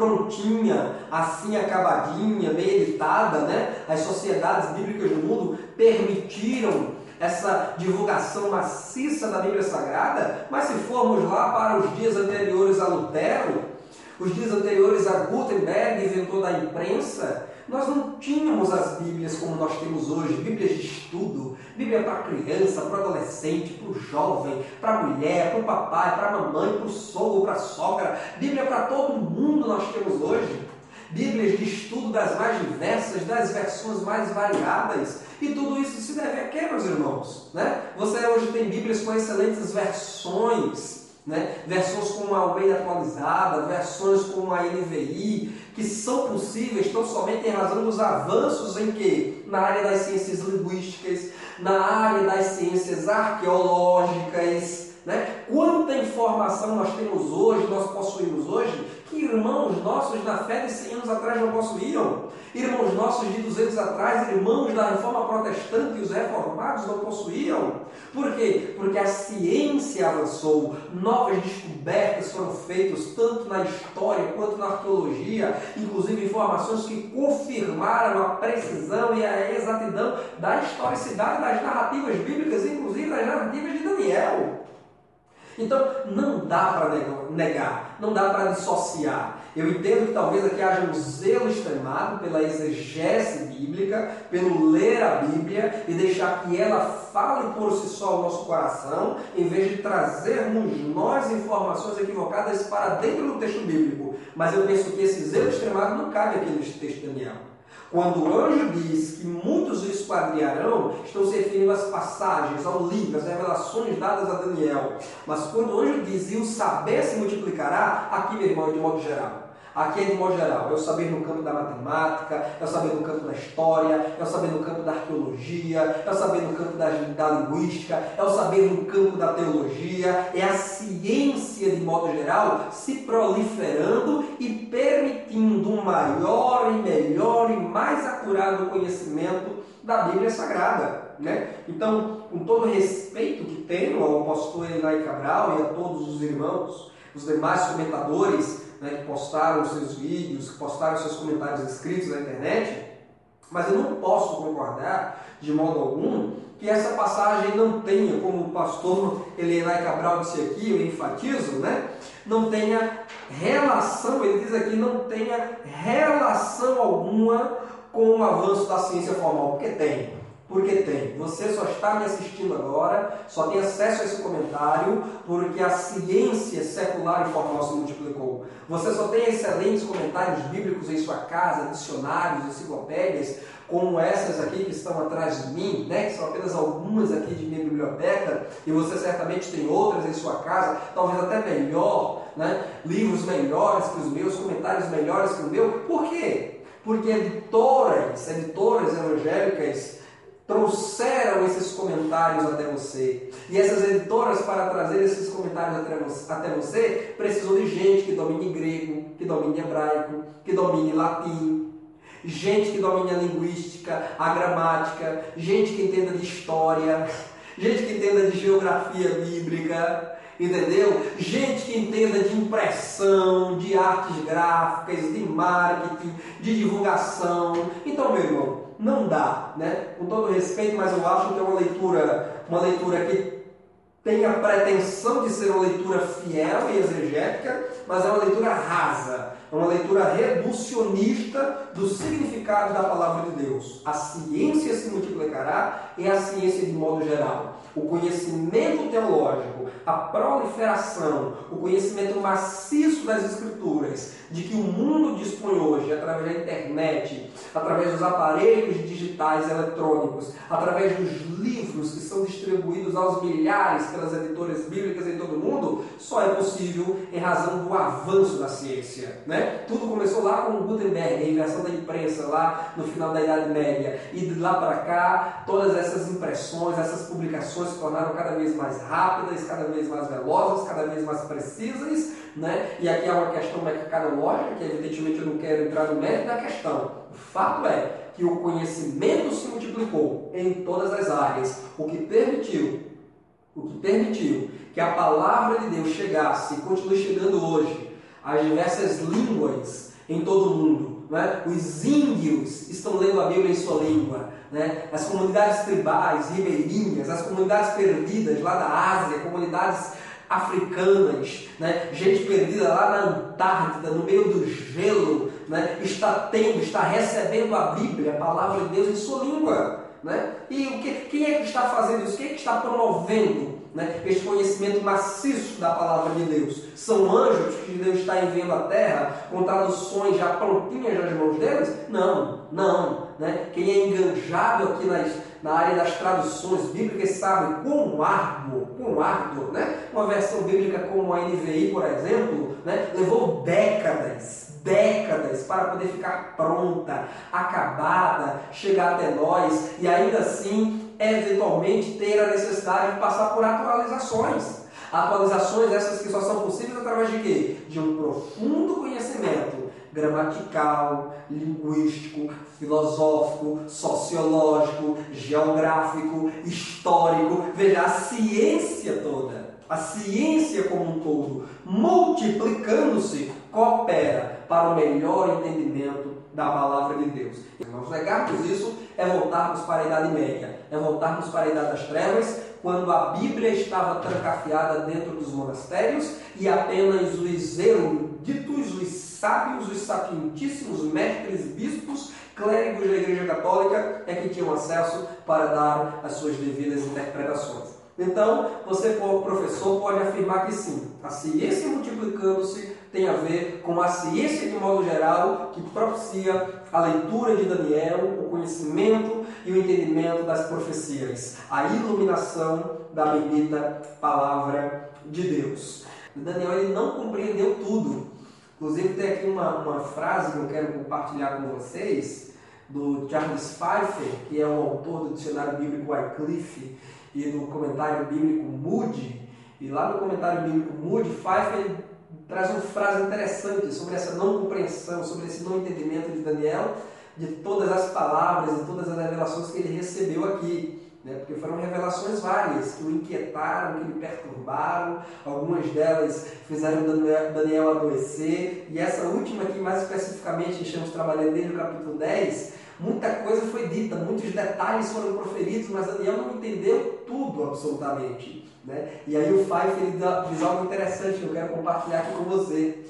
S1: prontinha, assim acabadinha, meio editada, né? As sociedades bíblicas do mundo permitiram essa divulgação maciça da Bíblia Sagrada, mas se formos lá para os dias anteriores a Lutero, os dias anteriores a Gutenberg, inventor da imprensa, nós não tínhamos as Bíblias como nós temos hoje, Bíblias de estudo, Bíblia para criança, para adolescente, para o jovem, para a mulher, para o papai, para a mamãe, para o sogro, para a sogra, Bíblia para todo mundo nós temos hoje. Bíblias de estudo das mais diversas, das versões mais variadas. E tudo isso se deve a quê, meus irmãos? Né? Você hoje tem Bíblias com excelentes versões, né? Versões como a Almeida atualizada, versões como a NVI, que são possíveis tão somente em razão dos avanços em que? Na área das ciências linguísticas, na área das ciências arqueológicas, né? Quanta informação nós temos hoje, nós possuímos hoje, que irmãos nossos na fé de 100 anos atrás não possuíam. Irmãos nossos de 200 atrás, irmãos da Reforma Protestante e os reformados não possuíam. Por quê? Porque a ciência avançou, novas descobertas foram feitas, tanto na história quanto na arqueologia, inclusive informações que confirmaram a precisão e a exatidão da historicidade das narrativas bíblicas, inclusive das narrativas de Daniel. Então, não dá para negar, não dá para dissociar. Eu entendo que talvez aqui haja um zelo extremado pela exegese bíblica, pelo ler a Bíblia e deixar que ela fale por si só o nosso coração, em vez de trazermos nós informações equivocadas para dentro do texto bíblico. Mas eu penso que esse zelo extremado não cabe aqui neste texto de Daniel. Quando o anjo diz que muitos o esquadriarão, estão se referindo às passagens, ao livro, às revelações dadas a Daniel. Mas quando o anjo diz e o saber se multiplicará, aqui, meu irmão, é de modo geral. Aqui é de modo geral, é o saber no campo da matemática, é o saber no campo da história, é o saber no campo da arqueologia, é o saber no campo da linguística, é o saber no campo da teologia, é a ciência de modo geral se proliferando e permitindo um maior e melhor e mais acurado conhecimento da Bíblia Sagrada. Né? Então, com todo o respeito que tenho ao pastor Elinay Cabral e a todos os irmãos, os demais comentadores, né, que postaram seus vídeos, que postaram seus comentários escritos na internet, mas eu não posso concordar de modo algum que essa passagem não tenha, como o pastor Elinay Cabral disse aqui, eu enfatizo, né, não tenha relação, ele diz aqui, não tenha relação alguma com o avanço da ciência formal, porque tem. Porque tem. Você só está me assistindo agora, só tem acesso a esse comentário, porque a ciência secular e formal se multiplicou. Você só tem excelentes comentários bíblicos em sua casa, dicionários, enciclopédias, como essas aqui que estão atrás de mim, né? Que são apenas algumas aqui de minha biblioteca, e você certamente tem outras em sua casa, talvez até melhor, né? Livros melhores que os meus, comentários melhores que o meu. Por quê? Porque editoras evangélicas trouxeram esses comentários até você. E essas editoras, para trazer esses comentários até você, precisou de gente que domine grego, que domine hebraico, que domine latim, gente que domine a linguística, a gramática, gente que entenda de história, gente que entenda de geografia bíblica, entendeu? Gente que entenda de impressão, de artes gráficas, de marketing, de divulgação. Então, meu irmão, não dá, né? Com todo respeito, mas eu acho que é uma leitura que tem a pretensão de ser uma leitura fiel e exegética, mas é uma leitura rasa, é uma leitura reducionista do significado da palavra de Deus. A ciência se multiplicará e a ciência de modo geral. O conhecimento teológico, a proliferação, o conhecimento maciço das Escrituras, de que o mundo dispõe hoje, através da internet, através dos aparelhos digitais eletrônicos, através dos livros que são distribuídos aos milhares pelas editoras bíblicas em todo o mundo, só é possível em razão do avanço da ciência. Né? Tudo começou lá com Gutenberg, a invenção da imprensa, lá no final da Idade Média. E de lá para cá, todas essas impressões, essas publicações se tornaram cada vez mais rápidas, cada vez mais velozes, cada vez mais precisas, né? E aqui há uma questão mercadológica, que evidentemente eu não quero entrar no mérito da questão. O fato é que o conhecimento se multiplicou em todas as áreas, o que permitiu que a palavra de Deus chegasse e continue chegando hoje às diversas línguas em todo o mundo. Né? Os índios estão lendo a Bíblia em sua língua. Né? As comunidades tribais, ribeirinhas, as comunidades perdidas lá da Ásia, comunidades africanas, né? Gente perdida lá na Antártida, no meio do gelo, né? Está recebendo a Bíblia, a palavra de Deus em sua língua. Né? E quem é que está fazendo isso? Quem é que está promovendo, né, este conhecimento maciço da palavra de Deus? São anjos que Deus está enviando à terra com traduções já prontinhas nas mãos deles? Não. Né? Quem é enganjado aqui na área das traduções bíblicas sabe quão árduo, né? Uma versão bíblica como a NVI, por exemplo, né, levou décadas para poder ficar pronta, acabada, chegar até nós e ainda assim, eventualmente, ter a necessidade de passar por atualizações. Atualizações essas que só são possíveis através de quê? De um profundo conhecimento gramatical, linguístico, filosófico, sociológico, geográfico, histórico. Veja, a ciência toda, a ciência como um todo, multiplicando-se, coopera para o melhor entendimento da palavra de Deus. Se nós negarmos isso, é voltarmos para a Idade Média, é voltarmos para a Idade das Trevas, quando a Bíblia estava trancafiada dentro dos monastérios e apenas os eruditos, os sábios, os sapientíssimos mestres, bispos, clérigos da Igreja Católica é que tinham acesso para dar as suas devidas interpretações. Então, você, como professor, pode afirmar que sim, a ciência multiplicando-se tem a ver com a ciência de modo geral, que propicia a leitura de Daniel, o conhecimento e o entendimento das profecias, a iluminação da bendita palavra de Deus. Daniel ele não compreendeu tudo. Inclusive tem aqui uma frase que eu quero compartilhar com vocês, do Charles Pfeiffer, que é o autor do dicionário bíblico Wycliffe e do comentário bíblico Moody. E lá no comentário bíblico Moody, Pfeiffer traz uma frase interessante sobre essa não compreensão, sobre esse não entendimento de Daniel, de todas as palavras e todas as revelações que ele recebeu aqui. Né? Porque foram revelações várias que o inquietaram, que lhe perturbaram, algumas delas fizeram Daniel adoecer, e essa última aqui, mais especificamente, estamos trabalhando desde o capítulo 10, muita coisa foi dita, muitos detalhes foram proferidos, mas Daniel não entendeu tudo absolutamente. Né? E aí o Pfeiffer ele diz algo interessante que eu quero compartilhar aqui com você.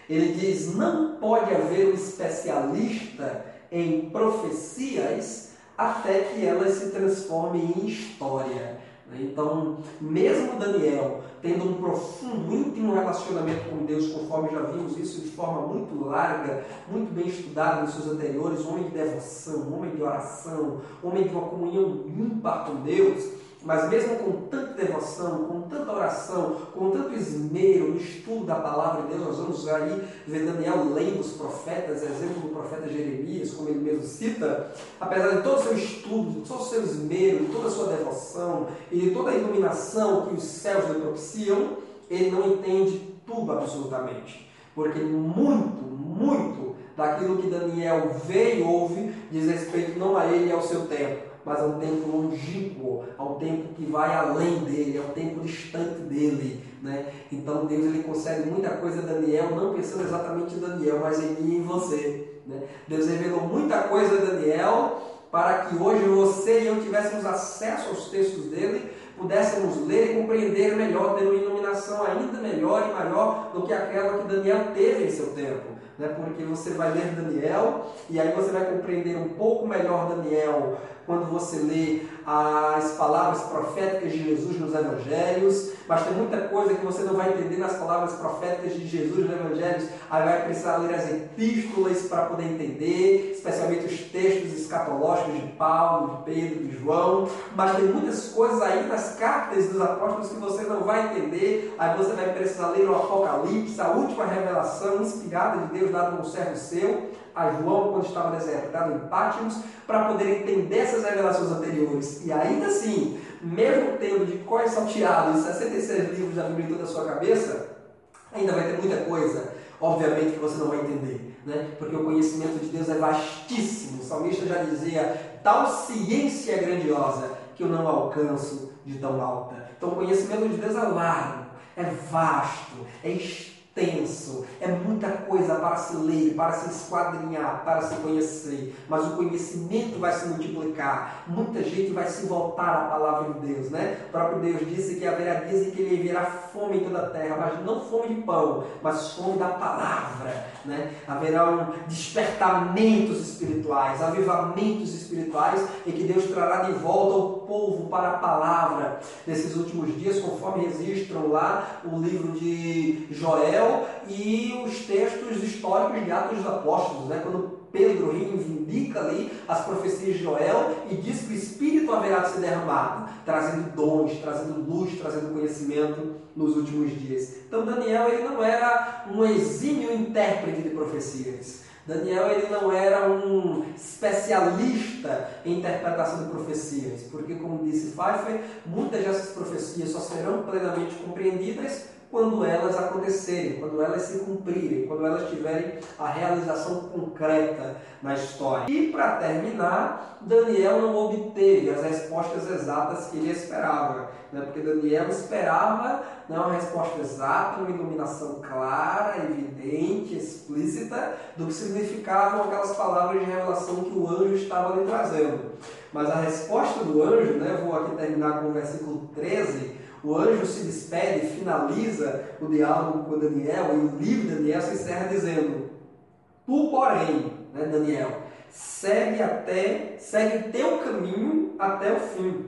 S1: Ele diz: não pode haver um especialista em profecias até que elas se transformem em história. Então, mesmo Daniel, tendo um profundo, íntimo relacionamento com Deus, conforme já vimos isso de forma muito larga, muito bem estudada nos seus anteriores, um homem de devoção, um homem de oração, um homem de uma comunhão ímpar com Deus, mas mesmo com tanta devoção, com tanta oração, com tanto esmero no estudo da palavra de Deus, nós vamos aí ver Daniel lendo os profetas, exemplo do profeta Jeremias, como ele mesmo cita, apesar de todo o seu estudo, de todo o seu esmero, de toda a sua devoção e de toda a iluminação que os céus lhe propiciam, ele não entende tudo absolutamente, porque muito daquilo que Daniel vê e ouve diz respeito não a ele e ao seu tempo, mas a um tempo longínquo, a um tempo que vai além dele, a um tempo distante dele. Né? Então Deus ele concede muita coisa a Daniel, não pensando exatamente em Daniel, mas em mim e em você. Né? Deus revelou muita coisa a Daniel para que hoje você e eu tivéssemos acesso aos textos dele, pudéssemos ler e compreender melhor, ter uma iluminação ainda melhor e maior do que aquela que Daniel teve em seu tempo. Né? Porque você vai ler Daniel e aí você vai compreender um pouco melhor Daniel quando você lê as palavras proféticas de Jesus nos Evangelhos, mas tem muita coisa que você não vai entender nas palavras proféticas de Jesus nos Evangelhos, aí vai precisar ler as epístolas para poder entender, especialmente os textos escatológicos de Paulo, de Pedro, de João, mas tem muitas coisas aí nas cartas dos apóstolos que você não vai entender, aí você vai precisar ler o Apocalipse, a última revelação inspirada de Deus dada por um servo seu, a João, quando estava desertado em Patmos, para poder entender essas revelações anteriores. E ainda assim, mesmo tendo de cor salteado os 66 livros da Bíblia em toda a sua cabeça, ainda vai ter muita coisa, obviamente, que você não vai entender. Né? Porque o conhecimento de Deus é vastíssimo. O salmista já dizia: tal ciência é grandiosa que eu não alcanço de tão alta. Então o conhecimento de Deus é largo, é vasto, é extenso, extenso, é muita coisa para se ler, para se esquadrinhar, para se conhecer, mas o conhecimento vai se multiplicar, muita gente vai se voltar à palavra de Deus, né? O próprio Deus disse que haverá dias em que ele enviará fome em toda a terra, mas não fome de pão, mas fome da palavra, né? Haverão despertamentos espirituais, avivamentos espirituais, em que Deus trará de volta o povo para a palavra nesses últimos dias, conforme registram lá o livro de Joel e os textos históricos de Atos dos Apóstolos, né? Quando Pedro reivindica ali as profecias de Joel e diz que o Espírito haverá de ser derramado, trazendo dons, trazendo luz, trazendo conhecimento nos últimos dias. Então Daniel ele não era um exímio intérprete de profecias. Daniel ele não era um especialista em interpretação de profecias, porque, como disse Pfeiffer, muitas dessas profecias só serão plenamente compreendidas quando elas acontecerem, quando elas se cumprirem, quando elas tiverem a realização concreta na história. E, para terminar, Daniel não obteve as respostas exatas que ele esperava, né? Porque Daniel esperava, né, uma resposta exata, uma iluminação clara, evidente, explícita, do que significavam aquelas palavras de revelação que o anjo estava lhe trazendo. Mas a resposta do anjo, né, vou aqui terminar com o versículo 13, o anjo se despede, finaliza o diálogo com Daniel, e o livro de Daniel se encerra dizendo: tu, porém, né, Daniel, segue teu caminho até o fim,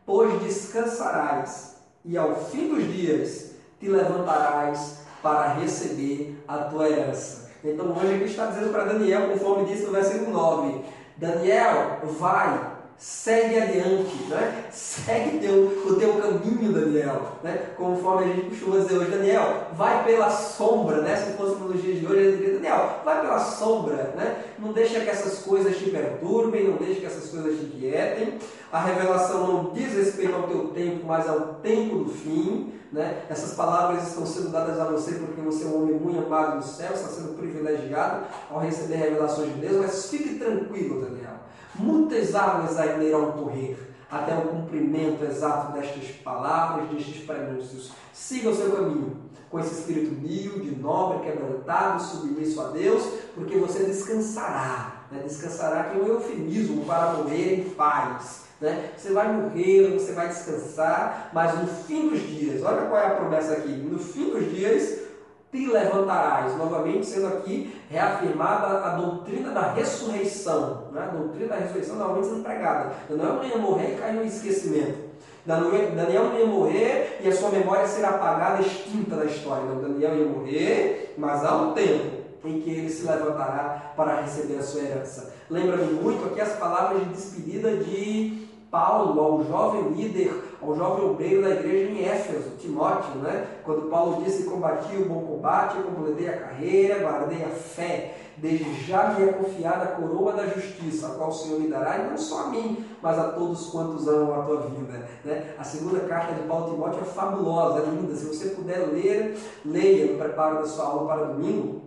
S1: pois descansarás, e ao fim dos dias te levantarás para receber a tua herança. Então o anjo aqui está dizendo para Daniel, conforme disse no versículo 9, Daniel, vai, segue adiante, né? Segue o teu caminho, Daniel, né? Conforme a gente costuma dizer hoje, Daniel, vai pela sombra, né? Se fosse nos dias de hoje, eu diria, Daniel, vai pela sombra, né? Não deixa que essas coisas te perturbem, não deixa que essas coisas te inquietem. A revelação não diz respeito ao teu tempo, mas ao tempo do fim, né? Essas palavras estão sendo dadas a você porque você é um homem muito amado no céu, está sendo privilegiado ao receber revelações de Deus, mas fique tranquilo, Daniel. Muitas águas ainda irão correr até o cumprimento exato destas palavras, destes prenúncios. Siga o seu caminho, com esse espírito humilde, nobre, quebrantado, submisso a Deus, porque você descansará. Né? Descansará, que é um eufemismo para morrer em paz. Né? Você vai morrer, você vai descansar, mas no fim dos dias, olha qual é a promessa aqui, no fim dos dias te levantarás, novamente sendo aqui reafirmada a doutrina da ressurreição, né? A doutrina da ressurreição normalmente sendo pregada. Daniel não ia morrer e cair no esquecimento. Daniel não ia morrer e a sua memória será apagada, extinta da história. Não, Daniel ia morrer, mas há um tempo em que ele se levantará para receber a sua herança. Lembra-me muito aqui as palavras de despedida de Paulo ao jovem líder, ao jovem obreiro da igreja em Éfeso, Timóteo, né? Quando Paulo disse: combati o bom combate, completei a carreira, guardei a fé, desde já me é confiada a coroa da justiça, a qual o Senhor me dará, e não só a mim, mas a todos quantos amam a tua vida. Né? A segunda carta de Paulo a Timóteo é fabulosa, é linda. Se você puder ler, leia no preparo da sua aula para domingo,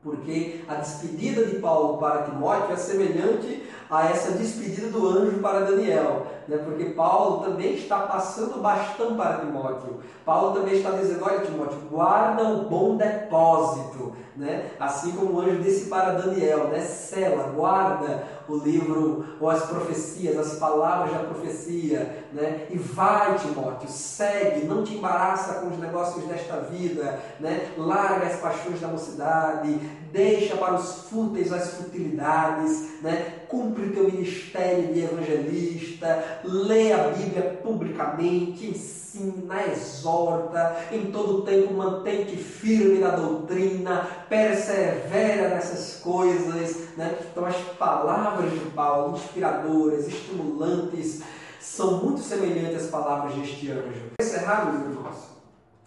S1: porque a despedida de Paulo para Timóteo é semelhante a essa despedida do anjo para Daniel, né? Porque Paulo também está passando o bastão para Timóteo. Paulo também está dizendo: olha, Timóteo, guarda o bom depósito, né? Assim como o anjo disse para Daniel, né? Sela, guarda o livro ou as profecias, as palavras da profecia, né? E vai, Timóteo, segue, não te embaraça com os negócios desta vida, né? Larga as paixões da mocidade, deixa para os fúteis as futilidades, né? Cumpre o teu ministério de evangelista, lê a Bíblia publicamente, ensina, exorta, em todo o tempo mantém-te firme na doutrina, persevera nessas coisas, né? Então as palavras de Paulo, inspiradoras, estimulantes, são muito semelhantes às palavras deste anjo. Vou encerrar, meus irmãos,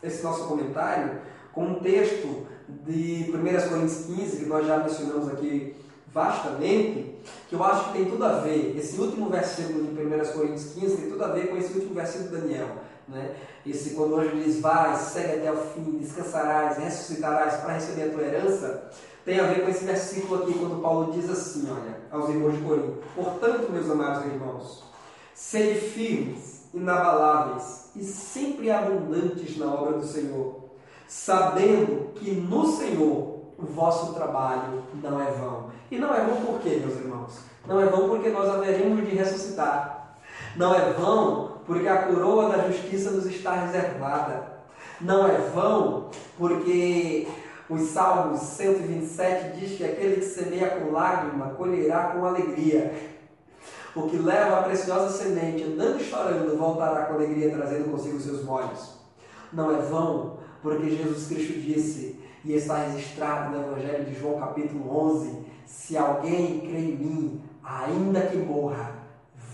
S1: esse nosso comentário com um texto de 1 Coríntios 15, que nós já mencionamos aqui vastamente, que eu acho que tem tudo a ver, esse último versículo de 1 Coríntios 15 tem tudo a ver com esse último versículo de Daniel, né? Esse, quando o anjo diz: vai, segue até o fim, descansarás, ressuscitarás para receber a tua herança, tem a ver com esse versículo aqui, quando Paulo diz assim, olha, aos irmãos de Corinto: portanto, meus amados irmãos, sede firmes, inabaláveis e sempre abundantes na obra do Senhor, sabendo que no Senhor o vosso trabalho não é vão. E não é vão por quê, meus irmãos? Não é vão porque nós haveremos de ressuscitar. Não é vão porque a coroa da justiça nos está reservada. Não é vão porque os Salmos 127 diz que aquele que semeia com lágrima colherá com alegria. O que leva a preciosa semente, andando e chorando, voltará com alegria, trazendo consigo os seus molhos. Não é vão porque Jesus Cristo disse, e está registrado no Evangelho de João capítulo 11, se alguém crê em mim, ainda que morra,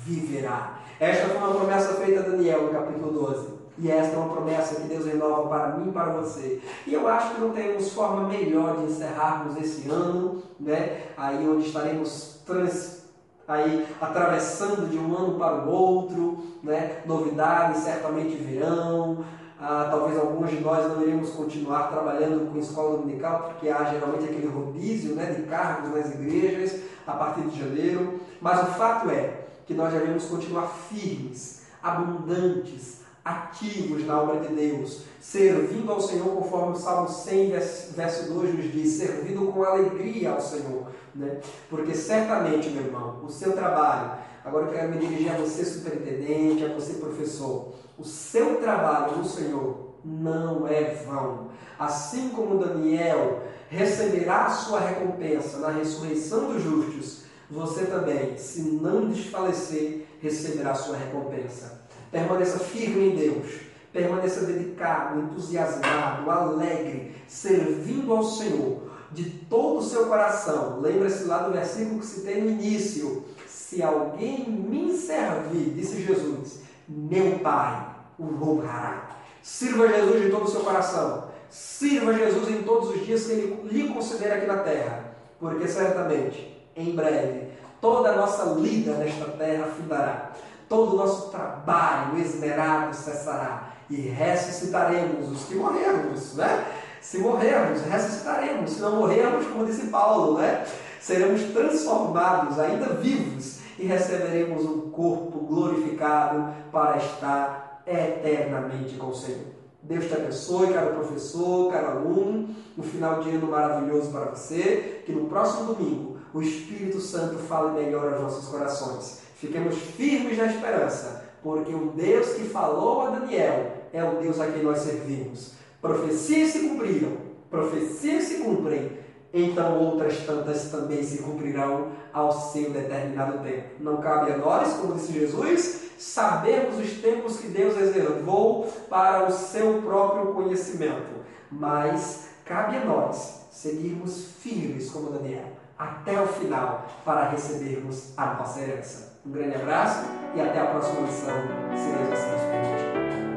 S1: viverá. Esta foi uma promessa feita a Daniel no capítulo 12. E esta é uma promessa que Deus renova para mim e para você. E eu acho que não temos forma melhor de encerrarmos esse ano, né? Aí onde estaremos atravessando de um ano para o outro, né? Novidades certamente virão. Talvez alguns de nós não iremos continuar trabalhando com escola dominical, porque há geralmente aquele rodízio, né, de cargos nas igrejas a partir de janeiro. Mas o fato é que nós devemos continuar firmes, abundantes, ativos na obra de Deus, servindo ao Senhor conforme o Salmo 100, verso 2 nos diz, servindo com alegria ao Senhor, né? Porque certamente, meu irmão, o seu trabalho, agora eu quero me dirigir a você superintendente, a você professor, o seu trabalho no Senhor não é vão. Assim como Daniel receberá a sua recompensa na ressurreição dos justos, você também, se não desfalecer, receberá a sua recompensa. Permaneça firme em Deus, permaneça dedicado, entusiasmado, alegre, servindo ao Senhor de todo o seu coração. Lembra-se lá do versículo que citei no início. Se alguém me servir, disse Jesus, meu Pai o honrará. Sirva Jesus de todo o seu coração. Sirva Jesus em todos os dias que Ele lhe considera aqui na terra. Porque certamente, em breve, toda a nossa lida nesta terra findará. Todo o nosso trabalho esmerado cessará. E ressuscitaremos os que morrermos, né? Se morrermos, ressuscitaremos. Se não morrermos, como disse Paulo, né? Seremos transformados, ainda vivos, e receberemos um corpo glorificado para estar eternamente com o Senhor. Deus te abençoe, caro professor, caro aluno. Um final de ano maravilhoso para você. Que no próximo domingo o Espírito Santo fale melhor aos nossos corações. Fiquemos firmes na esperança, porque o Deus que falou a Daniel é o Deus a quem nós servimos. Profecias se cumpriram, profecias se cumprem, então outras tantas também se cumprirão ao seu determinado tempo. Não cabe a nós, como disse Jesus, sabermos os tempos que Deus reservou para o seu próprio conhecimento, mas cabe a nós seguirmos firmes como Daniel, até o final, para recebermos a nossa herança. Um grande abraço e até a próxima lição, se Deus assim nos permitir.